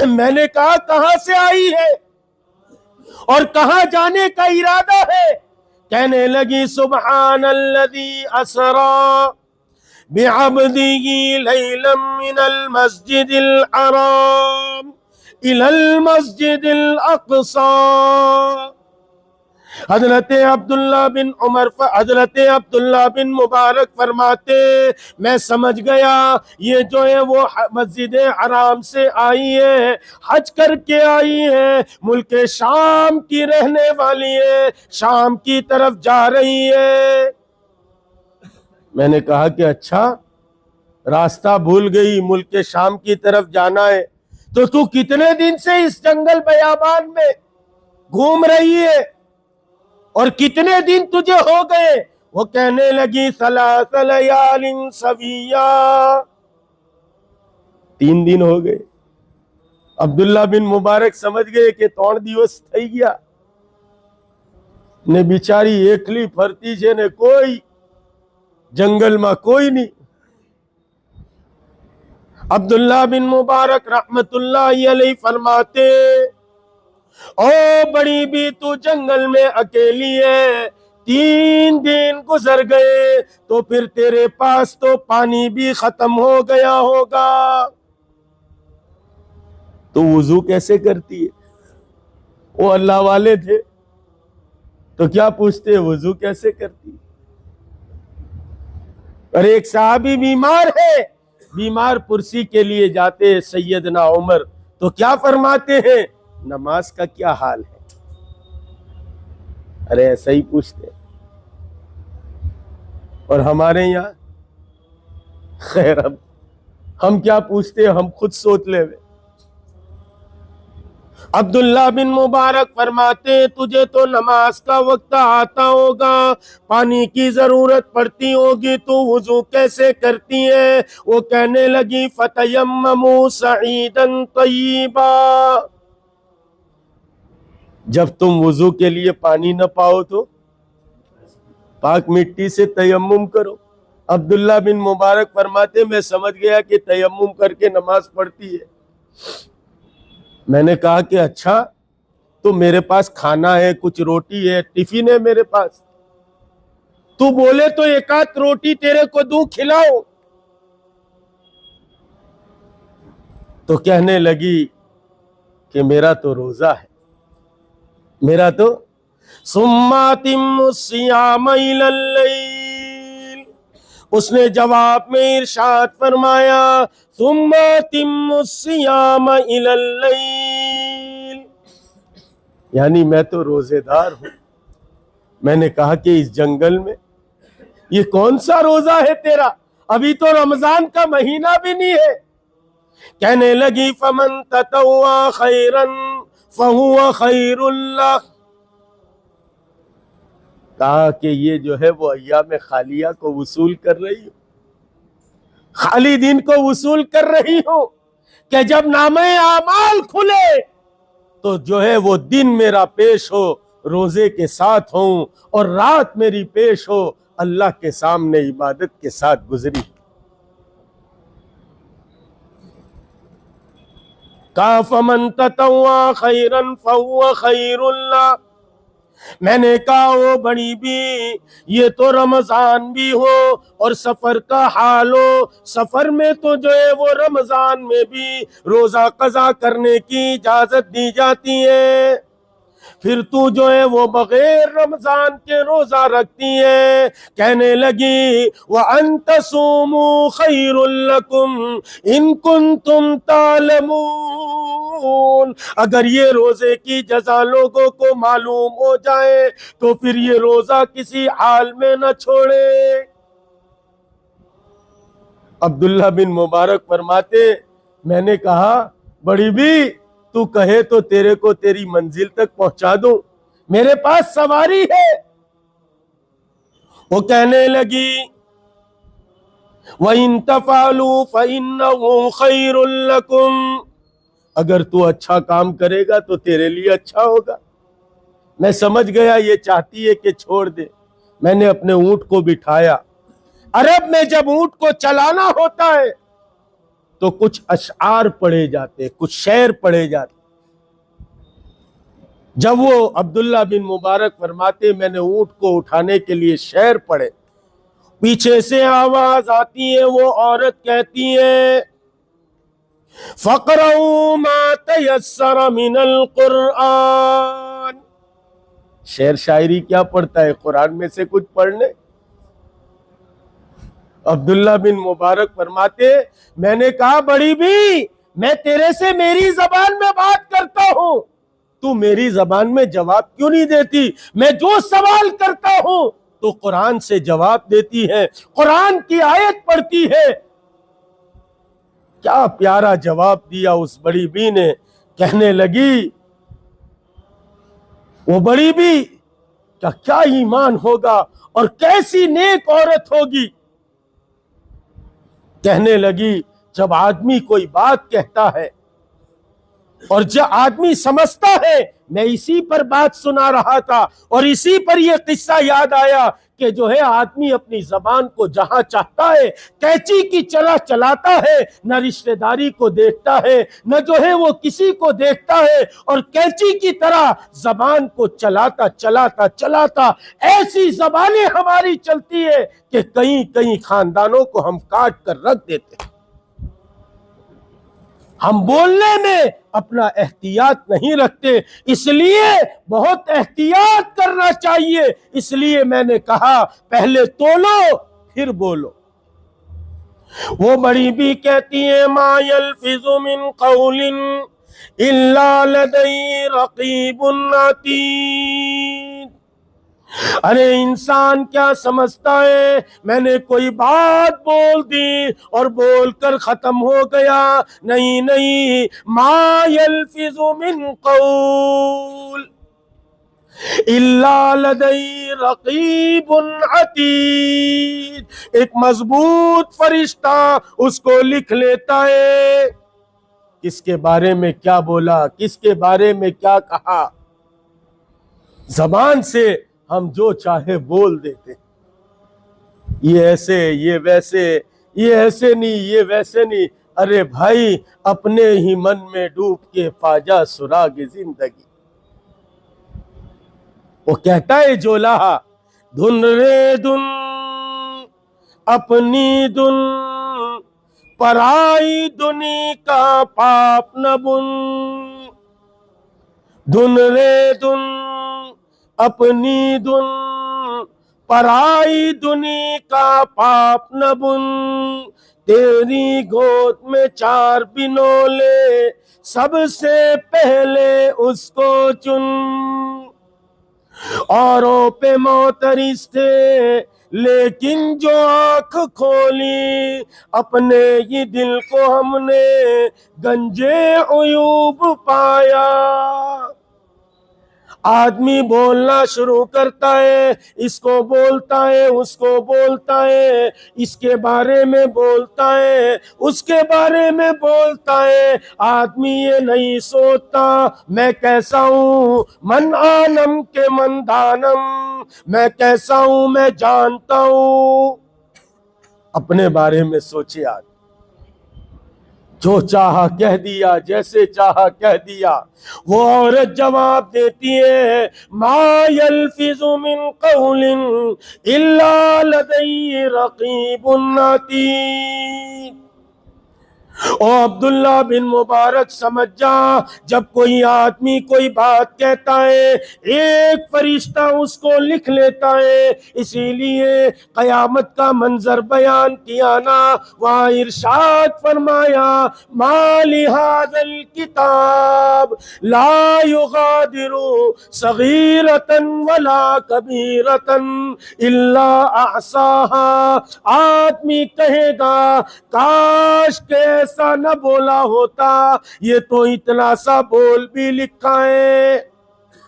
میں نے کہا کہاں سے آئی ہے اور کہاں جانے کا ارادہ ہے؟ کہنے لگی سبحان الذی اسری بعبدہ لیلا من المسجد الحرام الی المسجد الاقصی. حضرت عبداللہ بن مبارک فرماتے میں سمجھ گیا یہ جو ہے وہ مسجد حرام سے آئی ہے، حج کر کے آئی ہے، ملک شام کی رہنے والی ہے، شام کی طرف جا رہی ہے. میں نے کہا کہ اچھا راستہ بھول گئی، ملک شام کی طرف جانا ہے، تو کتنے دن سے اس جنگل بیابان میں گھوم رہی ہے اور کتنے دن تجھے ہو گئے؟ وہ کہنے لگی 3 لیال سویہ، 3 دن ہو گئے. عبداللہ بن مبارک سمجھ گئے کہ 3 દિવસ થઈ ગયા ને બિચારી એકલી ફરતી છે ને કોઈ જંગલમાં કોઈ નહીં. عبداللہ بن مبارک رحمت اللہ علیہ فرماتے او بڑی بھی تو جنگل میں اکیلی ہے، 3 دن گزر گئے تو پھر تیرے پاس تو پانی بھی ختم ہو گیا ہوگا، تو وضو کیسے کرتی ہے؟ وہ اللہ والے تھے تو کیا پوچھتے وضو کیسے کرتی؟ اور ایک صحابی بیمار ہے، بیمار پرسی کے لیے جاتے ہیں سیدنا عمر، تو کیا فرماتے ہیں نماز کا کیا حال ہے؟ ارے ایسا ہی پوچھتے ہیں. اور ہمارے یہاں خیر اب ہم کیا پوچھتے ہیں، ہم خود سوچ لے. عبداللہ بن مبارک فرماتے تجھے تو نماز کا وقت آتا ہوگا، پانی کی ضرورت پڑتی ہوگی، تو وضو کیسے کرتی ہے؟ وہ کہنے لگی فتیمموا صعیدا طیبا. جب تم وضو کے لیے پانی نہ پاؤ تو پاک مٹی سے تیمم کرو. عبداللہ بن مبارک فرماتے میں سمجھ گیا کہ تیمم کر کے نماز پڑھتی ہے. میں نے کہا کہ اچھا تو میرے پاس کھانا ہے، کچھ روٹی ہے، ٹفن ہے میرے پاس، تو بولے تو 1 آدھ روٹی تیرے کو دوں کھلاؤ. تو کہنے لگی کہ میرا تو روزہ ہے، میرا تو ثم اتم الصیام الی اللیل. اس نے جواب میں ارشاد فرمایا ثم اتم الصیام الی اللیل، یعنی میں تو روزے دار ہوں. میں نے کہا کہ اس جنگل میں یہ کون سا روزہ ہے تیرا؟ ابھی تو رمضان کا مہینہ بھی نہیں ہے. کہنے لگی فمن تطوع خیرا فہو خیر لہ. کہا کہ یہ جو ہے وہ ایام خالیہ کو وصول کر رہی ہوں، خالی دن کو وصول کر رہی ہوں کہ جب نامہ اعمال کھلے تو جو ہے وہ دن میرا پیش ہو روزے کے ساتھ ہوں اور رات میری پیش ہو اللہ کے سامنے عبادت کے ساتھ گزری. کہا فمن تطوع خیرا فہو خیر اللہ. میں نے کہا وہ بڑی بھی یہ تو رمضان بھی ہو اور سفر کا حال ہو، سفر میں تو جو ہے وہ رمضان میں بھی روزہ قضا کرنے کی اجازت دی جاتی ہے، پھر تو جو ہے وہ بغیر رمضان کے روزہ رکھتی ہے. کہنے لگی وَأَن تَصُومُوا خَيْرٌ لَكُمْ إِن كُنتُمْ تَعْلَمُونَ. اگر یہ روزے کی جزا لوگوں کو معلوم ہو جائے تو پھر یہ روزہ کسی حال میں نہ چھوڑے. عبداللہ بن مبارک فرماتے میں نے کہا بڑی بھی تو کہے تو تیرے کو تیری منزل تک پہنچا دوں، میرے پاس سواری ہے. وہ کہنے لگی وَإِن تَفْعَلُوا فَإِنَّهُ خَيْرٌ لَكُمْ. اگر تو اچھا کام کرے گا تو تیرے لیے اچھا ہوگا. میں سمجھ گیا یہ چاہتی ہے کہ چھوڑ دے. میں نے اپنے اونٹ کو بٹھایا. عرب میں جب اونٹ کو چلانا ہوتا ہے تو کچھ اشعار پڑھے جاتے، کچھ شعر پڑھے جاتے. جب وہ عبداللہ بن مبارک فرماتے میں نے اونٹ کو اٹھانے کے لیے شعر پڑھے، پیچھے سے آواز آتی ہے، وہ عورت کہتی ہے فَقْرَؤُوا مَا تَيَسَّرَ مِنَ الْقُرْآنِ. شعر شاعری کیا پڑھتا ہے، قرآن میں سے کچھ پڑھنے. عبداللہ بن مبارک فرماتے میں نے کہا بڑی بھی میں تیرے سے میری زبان میں بات کرتا ہوں، تو میری زبان میں جواب کیوں نہیں دیتی؟ میں جو سوال کرتا ہوں تو قرآن سے جواب دیتی ہے، قرآن کی آیت پڑھتی ہے. کیا پیارا جواب دیا اس بڑی بی نے. کہنے لگی وہ بڑی بی کیا ایمان ہوگا اور کیسی نیک عورت ہوگی. کہنے لگی جب آدمی کوئی بات کہتا ہے اور جب آدمی سمجھتا ہے، میں اسی پر بات سنا رہا تھا اور اسی پر یہ قصہ یاد آیا کہ جو ہے آدمی اپنی زبان کو جہاں چاہتا ہے کینچی کی چلا چلاتا ہے، نہ رشتہ داری کو دیکھتا ہے نہ جو ہے وہ کسی کو دیکھتا ہے، اور کینچی کی طرح زبان کو چلاتا چلاتا چلاتا ایسی زبانیں ہماری چلتی ہے کہ کئی کئی خاندانوں کو ہم کاٹ کر رکھ دیتے ہیں. ہم بولنے میں اپنا احتیاط نہیں رکھتے، اس لیے بہت احتیاط کرنا چاہیے. اس لیے میں نے کہا پہلے تولو پھر بولو. وہ بڑی بھی کہتی ہیں ما یلفظ من قول الا لدی رقیب عتید. ارے انسان کیا سمجھتا ہے میں نے کوئی بات بول دی اور بول کر ختم ہو گیا. نہیں نہیں، ما یلفظ من قول الا لدی رقیب عتید. ایک مضبوط فرشتہ اس کو لکھ لیتا ہے کس کے بارے میں کیا بولا، کس کے بارے میں کیا کہا. زبان سے ہم جو چاہے بول دیتے، یہ ایسے یہ ویسے، یہ ایسے نہیں یہ ویسے نہیں. ارے بھائی اپنے ہی من میں ڈوب کے پاجا سراغ زندگی. وہ کہتا ہے جولا دھن رے دھن اپنی دھن پرائی دنی کا پاپ نہ بن. دھن رے دھن اپنی دھن پرائی دنی کا پاپ نہ بن. تیری گود میں چار بنولے سب سے پہلے اس کو چن. اوروں پہ معترض تھے لیکن جو آنکھ کھولی اپنے ہی دل کو ہم نے گنجے عیوب پایا. آدمی بولنا شروع کرتا ہے، اس کو بولتا ہے اس کو بولتا ہے، اس کے بارے میں بولتا ہے اس کے بارے میں بولتا ہے. آدمی یہ نہیں سوچتا میں کیسا ہوں، من عالم کے من دانم، میں کیسا ہوں میں جانتا ہوں. اپنے بارے میں سوچے آدمی. جو چاہا کہہ دیا، جیسے چاہا کہہ دیا۔ وہ عورت جواب دیتی ہے ما یلفظ من قول الا لدیہ رقیب عتید۔ او عبداللہ بن مبارک سمجھ جا، جب کوئی آدمی کوئی بات کہتا ہے ایک فرشتہ اس کو لکھ لیتا ہے۔ اسی لیے قیامت کا منظر بیان کیا نا، وہاں ارشاد فرمایا ما لہذا الکتاب لا یغادر صغیرۃ ولا کبیرۃ الا احصاها۔ آدمی کہے گا کاش کہ ایسا نہ بولا ہوتا، یہ تو اتنا سا بول بھی لکھا ہے۔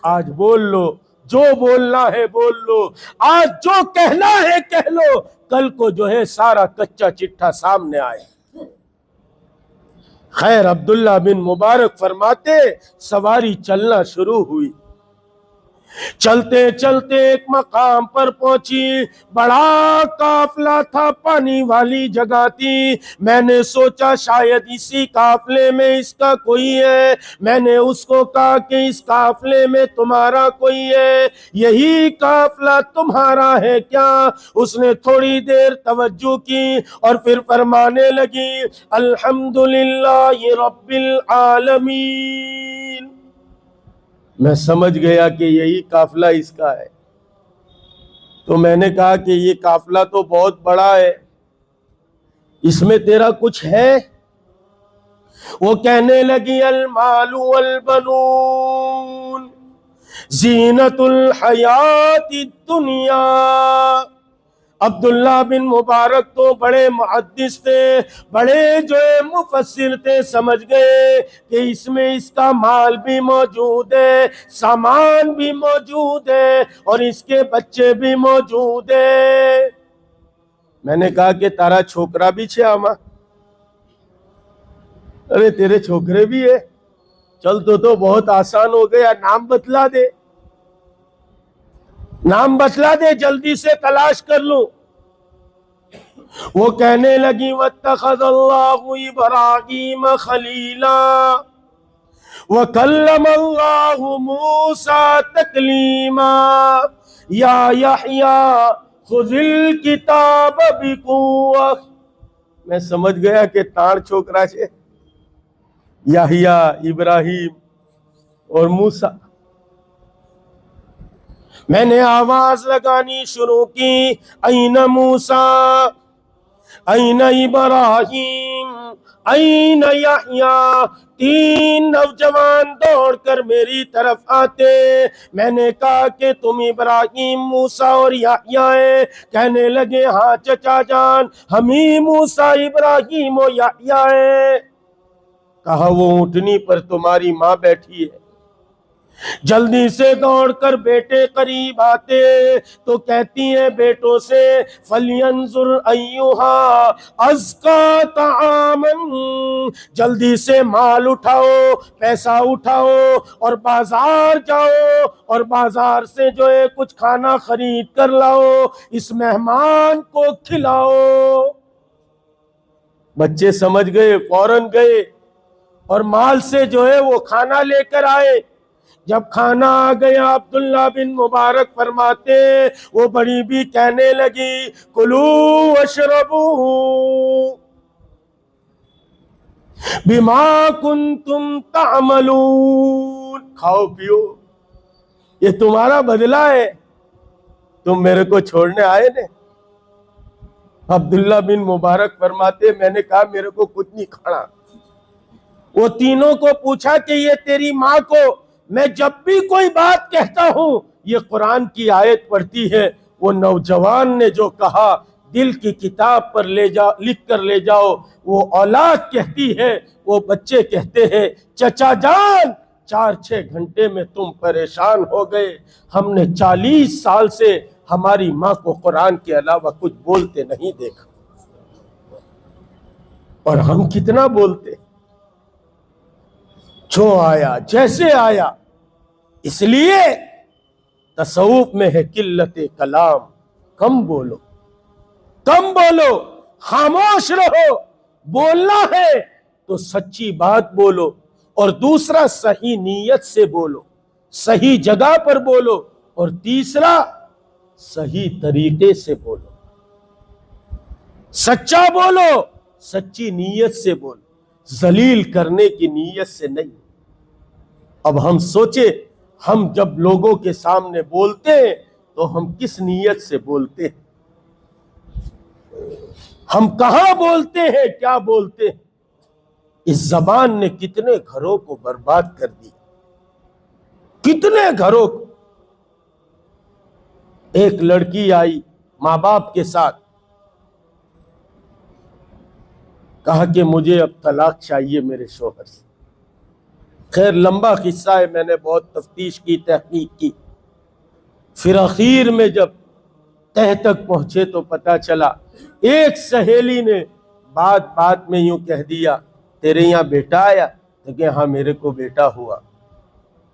آج بول لو، جو بولنا ہے بول لو، آج جو کہنا ہے کہہ لو، کل کو جو ہے سارا کچا چٹھا سامنے آئے۔ خیر، عبداللہ بن مبارک فرماتے سواری چلنا شروع ہوئی۔ چلتے چلتے ایک مقام پر پہنچی، بڑا قافلہ تھا، پانی والی جگہ تھی۔ میں نے سوچا شاید اسی قافلے میں اس کا کوئی ہے۔ میں نے اس کو کہا کہ اس قافلے میں تمہارا کوئی ہے، یہی قافلہ تمہارا ہے کیا؟ اس نے تھوڑی دیر توجہ کی اور پھر فرمانے لگی الحمدللہ رب العالمین۔ میں سمجھ گیا کہ یہی قافلہ اس کا ہے۔ تو میں نے کہا کہ یہ قافلہ تو بہت بڑا ہے، اس میں تیرا کچھ ہے؟ وہ کہنے لگی المال والبنون زینت الحیات الدنیا۔ عبداللہ بن مبارک تو بڑے محدث تھے، بڑے جو مفسر تھے، سمجھ گئے کہ اس میں اس کا مال بھی موجود ہے، سامان بھی موجود ہے، اور اس کے بچے بھی موجود ہیں۔ میں نے کہا کہ تارا چھوکرا بھی چھے آما؟ ارے تیرے چھوکرے بھی ہے؟ چل تو بہت آسان ہو گیا، نام بتلا دے، نام بتلا دے، جلدی سے تلاش کر لوں۔ وہ کہنے لگی واتخذ اللہ ابراہیم خلیلا وکلم اللہ موسیٰ تکلیما یا یحییٰ خذ الکتاب بقوہ۔ میں سمجھ گیا کہ تاڑ چھوکرا چھے، یحییٰ، ابراہیم اور موسیٰ۔ میں نے آواز لگانی شروع کی این موسیٰ این ابراہیم این یحییٰ۔ تین نوجوان دوڑ کر میری طرف آتے۔ میں نے کہا کہ تم ابراہیم، موسیٰ اور یحییٰ ہیں؟ کہنے لگے ہاں چچا جان، ہم ہی موسیٰ، ابراہیم اور یحییٰ ہیں۔ کہا وہ اونٹنی پر تمہاری ماں بیٹھی ہے۔ جلدی سے دوڑ کر بیٹے قریب آتے تو کہتی ہیں بیٹوں سے فَلْيَنْظُرْ أَيُّهَا أَزْكَىٰ طَعَامًا۔ جلدی سے مال اٹھاؤ، پیسہ اٹھاؤ اور بازار جاؤ، اور بازار سے جو ہے کچھ کھانا خرید کر لاؤ، اس مہمان کو کھلاؤ۔ بچے سمجھ گئے، فوراً گئے اور مال سے جو ہے وہ کھانا لے کر آئے۔ جب کھانا آ گیا، عبداللہ بن مبارک فرماتے وہ بڑی بھی کہنے لگی کلوا واشربوا بما کنتم تعملون۔ کھاؤ پیو، یہ تمہارا بدلہ ہے، تم میرے کو چھوڑنے آئے نے۔ عبداللہ بن مبارک فرماتے میں نے کہا میرے کو کچھ نہیں کھانا۔ وہ تینوں کو پوچھا کہ یہ تیری ماں کو میں جب بھی کوئی بات کہتا ہوں یہ قرآن کی آیت پڑھتی ہے؟ وہ نوجوان نے جو کہا دل کی کتاب پر لکھ کر لے جاؤ، وہ اولاد کہتی ہے، وہ بچے کہتے ہیں چچا جان 4-6 گھنٹے میں تم پریشان ہو گئے، ہم نے 40 سال سے ہماری ماں کو قرآن کے علاوہ کچھ بولتے نہیں دیکھا، اور ہم کتنا بولتے، جو آیا جیسے آیا۔ اس لیے تصوف میں ہے قلت کلام، کم بولو، کم بولو، خاموش رہو۔ بولنا ہے تو سچی بات بولو، اور دوسرا صحیح نیت سے بولو، صحیح جگہ پر بولو، اور تیسرا صحیح طریقے سے بولو، سچا بولو، سچی نیت سے بولو، ذلیل کرنے کی نیت سے نہیں۔ اب ہم سوچے، ہم جب لوگوں کے سامنے بولتے ہیں تو ہم کس نیت سے بولتے ہیں؟ ہم کہاں بولتے ہیں، کیا بولتے ہیں؟ اس زبان نے کتنے گھروں کو برباد کر دیا، کتنے گھروں کو۔ ایک لڑکی آئی ماں باپ کے ساتھ، کہا کہ مجھے اب طلاق چاہیے میرے شوہر سے۔ خیر لمبا قصہ ہے، میں نے بہت تفتیش کی، تحقیق کی، پھر اخیر میں جب تہ تک پہنچے تو پتا چلا ایک سہیلی نے بات میں یوں کہہ دیا، تیرے یہاں بیٹا آیا؟ تو کہ ہاں میرے کو بیٹا ہوا۔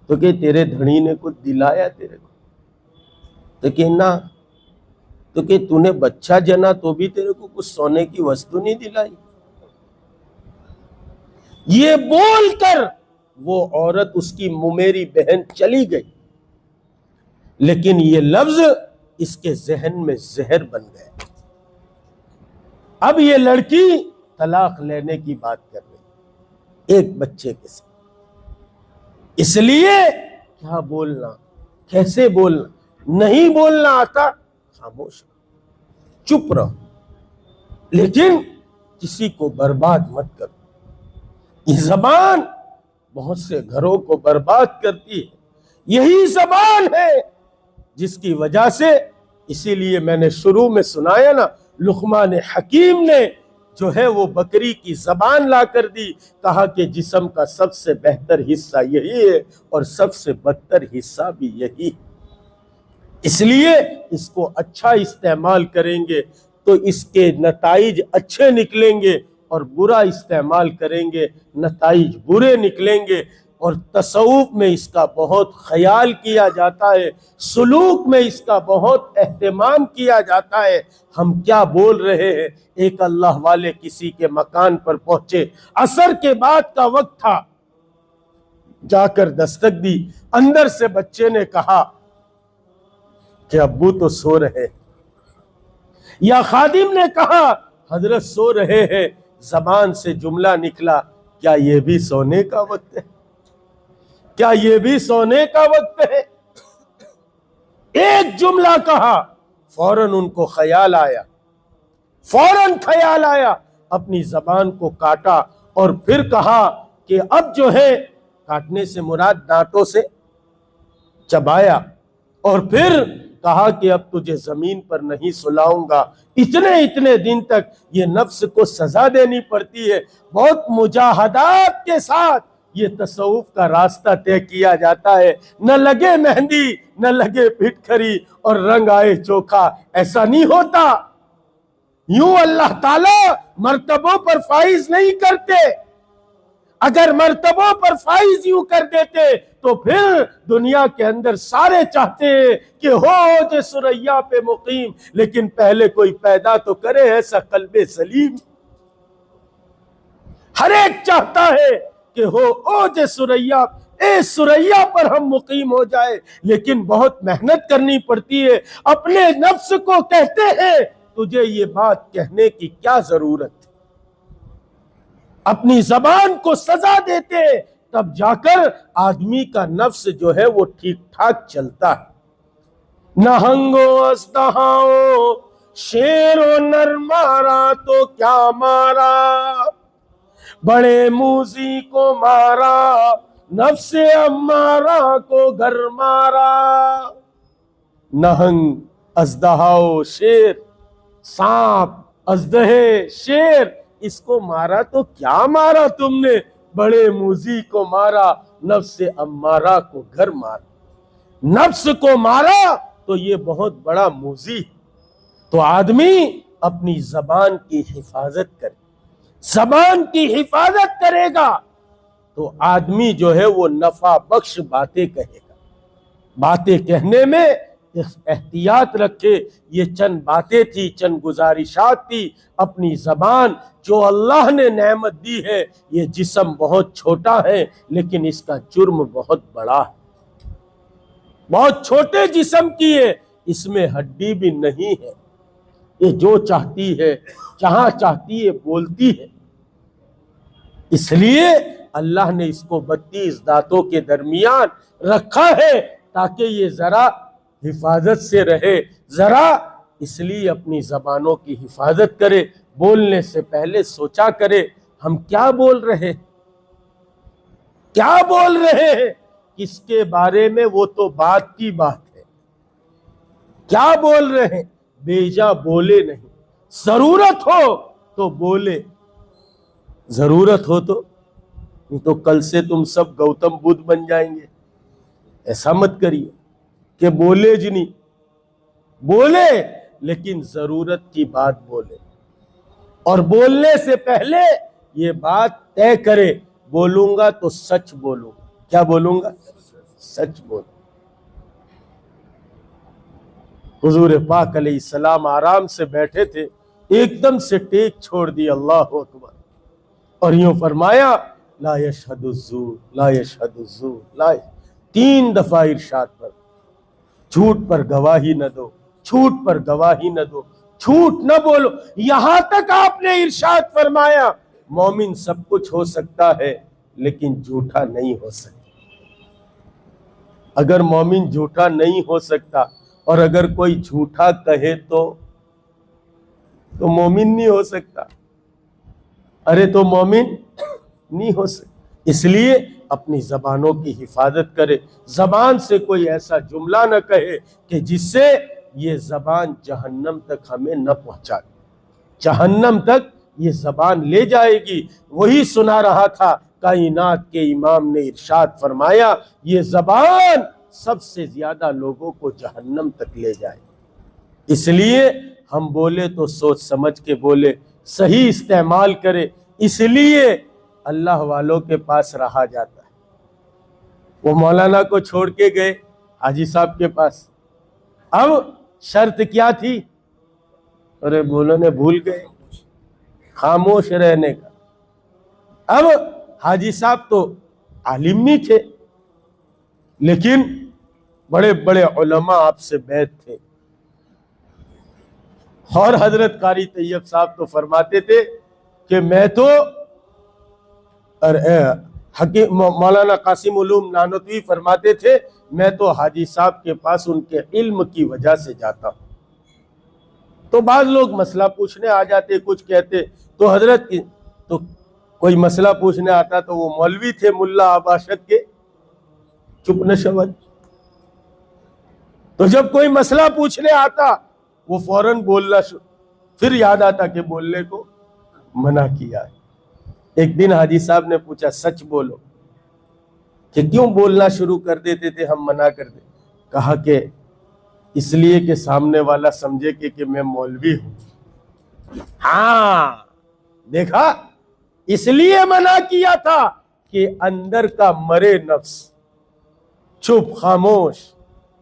تو کہ تیرے دھڑی نے کچھ دلایا تیرے کو؟ تو کہ نہ۔ تو کہ تو نے بچہ جنا تو بھی تیرے کو کچھ سونے کی وستو نہیں دلائی؟ یہ بول کر وہ عورت، اس کی ممیری بہن چلی گئی، لیکن یہ لفظ اس کے ذہن میں زہر بن گئے۔ اب یہ لڑکی طلاق لینے کی بات کر رہی ایک بچے کے ساتھ۔ اس لیے کیا بولنا، کیسے بولنا، نہیں بولنا آتا خاموش رہو، چپ رہو، لیکن کسی کو برباد مت کرو۔ یہ زبان بہت سے گھروں کو برباد کرتی ہے، یہی زبان ہے جس کی وجہ سے، اسی لیے میں نے شروع میں سنایا نا، لقمان حکیم نے جو ہے وہ بکری کی زبان لا کر دی، کہا کہ جسم کا سب سے بہتر حصہ یہی ہے اور سب سے بدتر حصہ بھی یہی ہے، اس لیے اس کو اچھا استعمال کریں گے تو اس کے نتائج اچھے نکلیں گے، اور برا استعمال کریں گے نتائج برے نکلیں گے۔ اور تصوف میں اس کا بہت خیال کیا جاتا ہے، سلوک میں اس کا بہت اہتمام کیا جاتا ہے۔ ہم کیا بول رہے ہیں؟ ایک اللہ والے کسی کے مکان پر پہنچے، عصر کے بعد کا وقت تھا، جا کر دستک دی، اندر سے بچے نے کہا کہ ابو تو سو رہے، یا خادم نے کہا حضرت سو رہے ہیں، زبان سے جملہ نکلا، کیا یہ بھی سونے کا وقت ہے؟ کیا یہ بھی سونے کا وقت ہے؟ ایک جملہ کہا، فوراً ان کو خیال آیا، فوراً خیال آیا، اپنی زبان کو کاٹا، اور پھر کہا کہ اب جو ہے، کاٹنے سے مراد دانتوں سے چبایا، اور پھر کہا کہ اب تجھے زمین پر نہیں سلاؤں گا، اتنے دن تک یہ نفس کو سزا دینی پڑتی ہے۔ بہت مجاہدات کے ساتھ یہ تصوف کا راستہ طے کیا جاتا ہے، نہ لگے مہندی، نہ لگے پھٹ کھری اور رنگ آئے چوکھا، ایسا نہیں ہوتا۔ یوں اللہ تعالی مرتبوں پر فائز نہیں کرتے، اگر مرتبوں پر فائز یوں کر دیتے تو پھر دنیا کے اندر سارے چاہتے ہیں کہ ہو اوج ثریا پہ مقیم، لیکن پہلے کوئی پیدا تو کرے ایسا قلب سلیم۔ ہر ایک چاہتا ہے کہ ہو اوج ثریا، اے ثریا پر ہم مقیم ہو جائے، لیکن بہت محنت کرنی پڑتی ہے۔ اپنے نفس کو کہتے ہیں تجھے یہ بات کہنے کی کیا ضرورت ہے، اپنی زبان کو سزا دیتے، تب جا کر آدمی کا نفس جو ہے وہ ٹھیک ٹھاک چلتا ہے۔ نہنگو اژدہاؤ شیر و نر مارا تو کیا مارا، بڑے موذی کو مارا نفس امارہ کو گھر مارا۔ نہنگ، اژدہاؤ، شیر، سانپ، اژدہے، شیر، اس کو مارا تو کیا مارا تم نے، بڑے موذی کو مارا نفس امارہ کو گھر مارا۔ نفس کو مارا تو یہ بہت بڑا موذی ہے۔ تو آدمی اپنی زبان کی حفاظت کرے، زبان کی حفاظت کرے گا تو آدمی جو ہے وہ نفع بخش باتیں کہے گا۔ باتیں کہنے میں احتیاط رکھے۔ یہ چند باتیں تھی، چند گزارشات تھی۔ اپنی زبان جو اللہ نے نعمت دی ہے، یہ جسم بہت چھوٹا ہے لیکن اس کا جرم بہت بڑا ہے، بہت چھوٹے جسم کی ہے، اس میں ہڈی بھی نہیں ہے، یہ جو چاہتی ہے جہاں چاہتی ہے بولتی ہے۔ اس لیے اللہ نے اس کو 32 دانتوں کے درمیان رکھا ہے تاکہ یہ ذرا حفاظت سے رہے، ذرا اس لیے اپنی زبانوں کی حفاظت کرے، بولنے سے پہلے سوچا کرے ہم کیا بول رہے ہیں، کیا بول رہے ہیں، کس کے بارے میں، وہ تو بات کی بات ہے، کیا بول رہے ہیں، بیجا بولے نہیں، ضرورت ہو تو بولے، ضرورت ہو تو، نہیں تو کل سے تم سب گوتم بدھ بن جائیں گے۔ ایسا مت کریے کہ بولے جنی، بولے لیکن ضرورت کی بات بولے، اور بولنے سے پہلے یہ بات طے کرے، بولوں گا تو سچ بولوں گا۔ کیا بولوں گا؟ سچ بولوں۔ حضور پاک علیہ السلام آرام سے بیٹھے تھے، ایک دم سے ٹیک چھوڑ دی، اللہ اکبر، اور یوں فرمایا لا یشہد الزور لا یشہد الزور لا، 3 دفعہ ارشاد پر، جھوٹ پر گواہی نہ دو، جھوٹ پر گواہی نہ دو، جھوٹ نہ بولو۔ یہاں تک آپ نے ارشاد فرمایا مومن سب کچھ ہو سکتا ہے لیکن جھوٹا نہیں ہو سکتا۔ اگر مومن جھوٹا نہیں ہو سکتا اور اگر کوئی جھوٹا کہے تو مومن نہیں ہو سکتا، ارے تو مومن نہیں ہو سکتا۔ اس لیے اپنی زبانوں کی حفاظت کرے، زبان سے کوئی ایسا جملہ نہ کہے کہ جس سے یہ زبان جہنم تک ہمیں نہ پہنچائے، جہنم تک یہ زبان لے جائے گی۔ وہی سنا رہا تھا، کائنات کے امام نے ارشاد فرمایا یہ زبان سب سے زیادہ لوگوں کو جہنم تک لے جائے گی۔ اس لیے ہم بولے تو سوچ سمجھ کے بولے، صحیح استعمال کرے۔ اس لیے اللہ والوں کے پاس رہا جاتا ہے۔ وہ مولانا کو چھوڑ کے گئے حاجی صاحب کے پاس، اب شرط کیا تھی؟ ارے بولو نے بھول گئے، خاموش رہنے کا۔ اب حاجی صاحب تو عالم نہیں تھے لیکن بڑے بڑے علماء آپ سے بیعت تھے، اور حضرت قاری طیب صاحب تو فرماتے تھے کہ میں تو، مولانا قاسم علوم نانوتوی فرماتے تھے میں تو حاجی صاحب کے پاس ان کے علم کی وجہ سے جاتا ہوں۔ تو بعض لوگ مسئلہ پوچھنے آ جاتے، کچھ کہتے تو حضرت کی، تو کوئی مسئلہ پوچھنے آتا تو وہ مولوی تھے ملا آباشد کے، چپ نہ شود، تو جب کوئی مسئلہ پوچھنے آتا وہ فوراً بولنا شروع، پھر یاد آتا کہ بولنے کو منع کیا ہے۔ ایک دن حاجی صاحب نے پوچھا سچ بولو، کہ کیوں بولنا شروع کر دیتے تھے ہم منع کر دیں؟ کہا کہ اس لیے کہ سامنے والا سمجھے کہ میں مولوی ہوں۔ ہاں دیکھا، اس لیے منع کیا تھا کہ اندر کا مرے نفس، چپ خاموش،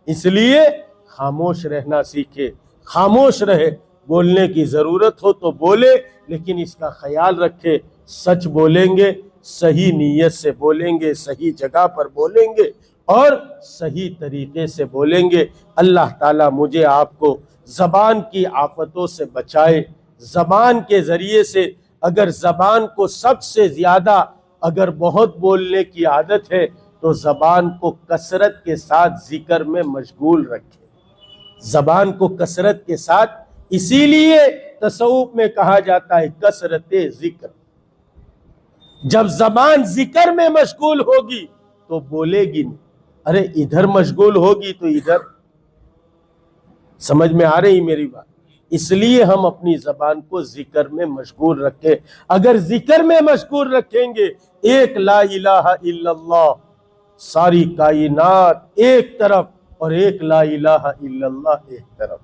اس لیے خاموش رہنا سیکھے، خاموش رہے، بولنے کی ضرورت ہو تو بولے لیکن اس کا خیال رکھے سچ بولیں گے، صحیح نیت سے بولیں گے، صحیح جگہ پر بولیں گے اور صحیح طریقے سے بولیں گے۔ اللہ تعالیٰ مجھے آپ کو زبان کی آفتوں سے بچائے۔ زبان کے ذریعے سے، اگر زبان کو سب سے زیادہ اگر بہت بولنے کی عادت ہے تو زبان کو کثرت کے ساتھ ذکر میں مشغول رکھے، زبان کو کثرت کے ساتھ، اسی لیے تصوف میں کہا جاتا ہے کثرت ذکر۔ جب زبان ذکر میں مشغول ہوگی تو بولے گی نہیں، ارے ادھر مشغول ہوگی تو ادھر، سمجھ میں آ رہی میری بات؟ اس لیے ہم اپنی زبان کو ذکر میں مشغول رکھیں۔ اگر ذکر میں مشغول رکھیں گے، ایک لا الہ الا اللہ ساری کائنات ایک طرف اور ایک لا الہ الا اللہ ایک طرف،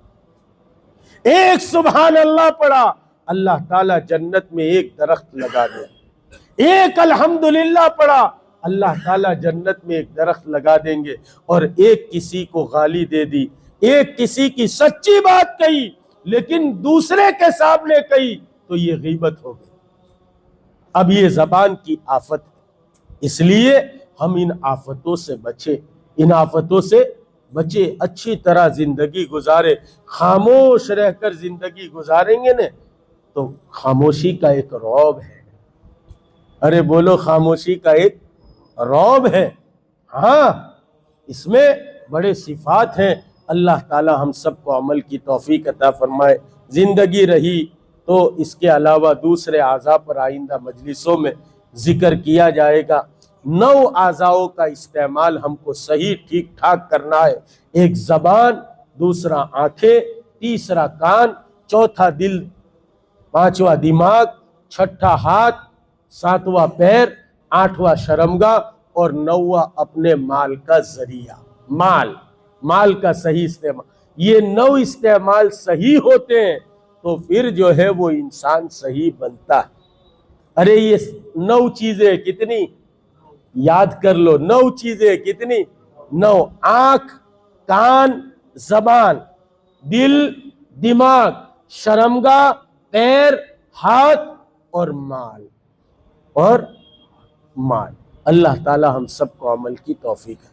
ایک سبحان اللہ پڑھا اللہ تعالیٰ جنت میں ایک درخت لگا دے، ایک الحمدللہ پڑھا اللہ تعالیٰ جنت میں ایک درخت لگا دیں گے، اور ایک کسی کو گالی دے دی، ایک کسی کی سچی بات کہی لیکن دوسرے کے سامنے کہی تو یہ غیبت ہو گئی۔ اب یہ زبان کی آفت ہے، اس لیے ہم ان آفتوں سے بچے، ان آفتوں سے بچے، اچھی طرح زندگی گزارے۔ خاموش رہ کر زندگی گزاریں گے نا تو خاموشی کا ایک رعب ہے۔ ارے بولو، خاموشی کا ایک رعب ہے۔ ہاں، اس میں بڑے صفات ہیں۔ اللہ تعالی ہم سب کو عمل کی توفیق عطا فرمائے۔ زندگی رہی تو اس کے علاوہ دوسرے اعضاء پر آئندہ مجلسوں میں ذکر کیا جائے گا۔ 9 اعضاؤں کا استعمال ہم کو صحیح ٹھیک ٹھاک کرنا ہے۔ ایک زبان، دوسرا آنکھیں، تیسرا کان، چوتھا دل، پانچواں دماغ، چھٹا ہاتھ، ساتواں پیر، آٹھواں شرمگاہ اور 9واں اپنے مال کا ذریعہ۔ مال کا صحیح استعمال، یہ 9 استعمال صحیح ہوتے ہیں تو پھر جو ہے وہ انسان صحیح بنتا ہے۔ ارے یہ 9 چیزیں کتنی یاد کر لو، 9 چیزیں کتنی؟ 9۔ آنکھ، کان، زبان، دل، دماغ، شرمگاہ، پیر، ہاتھ اور مال۔ اللہ تعالی ہم سب کو عمل کی توفیق ہے۔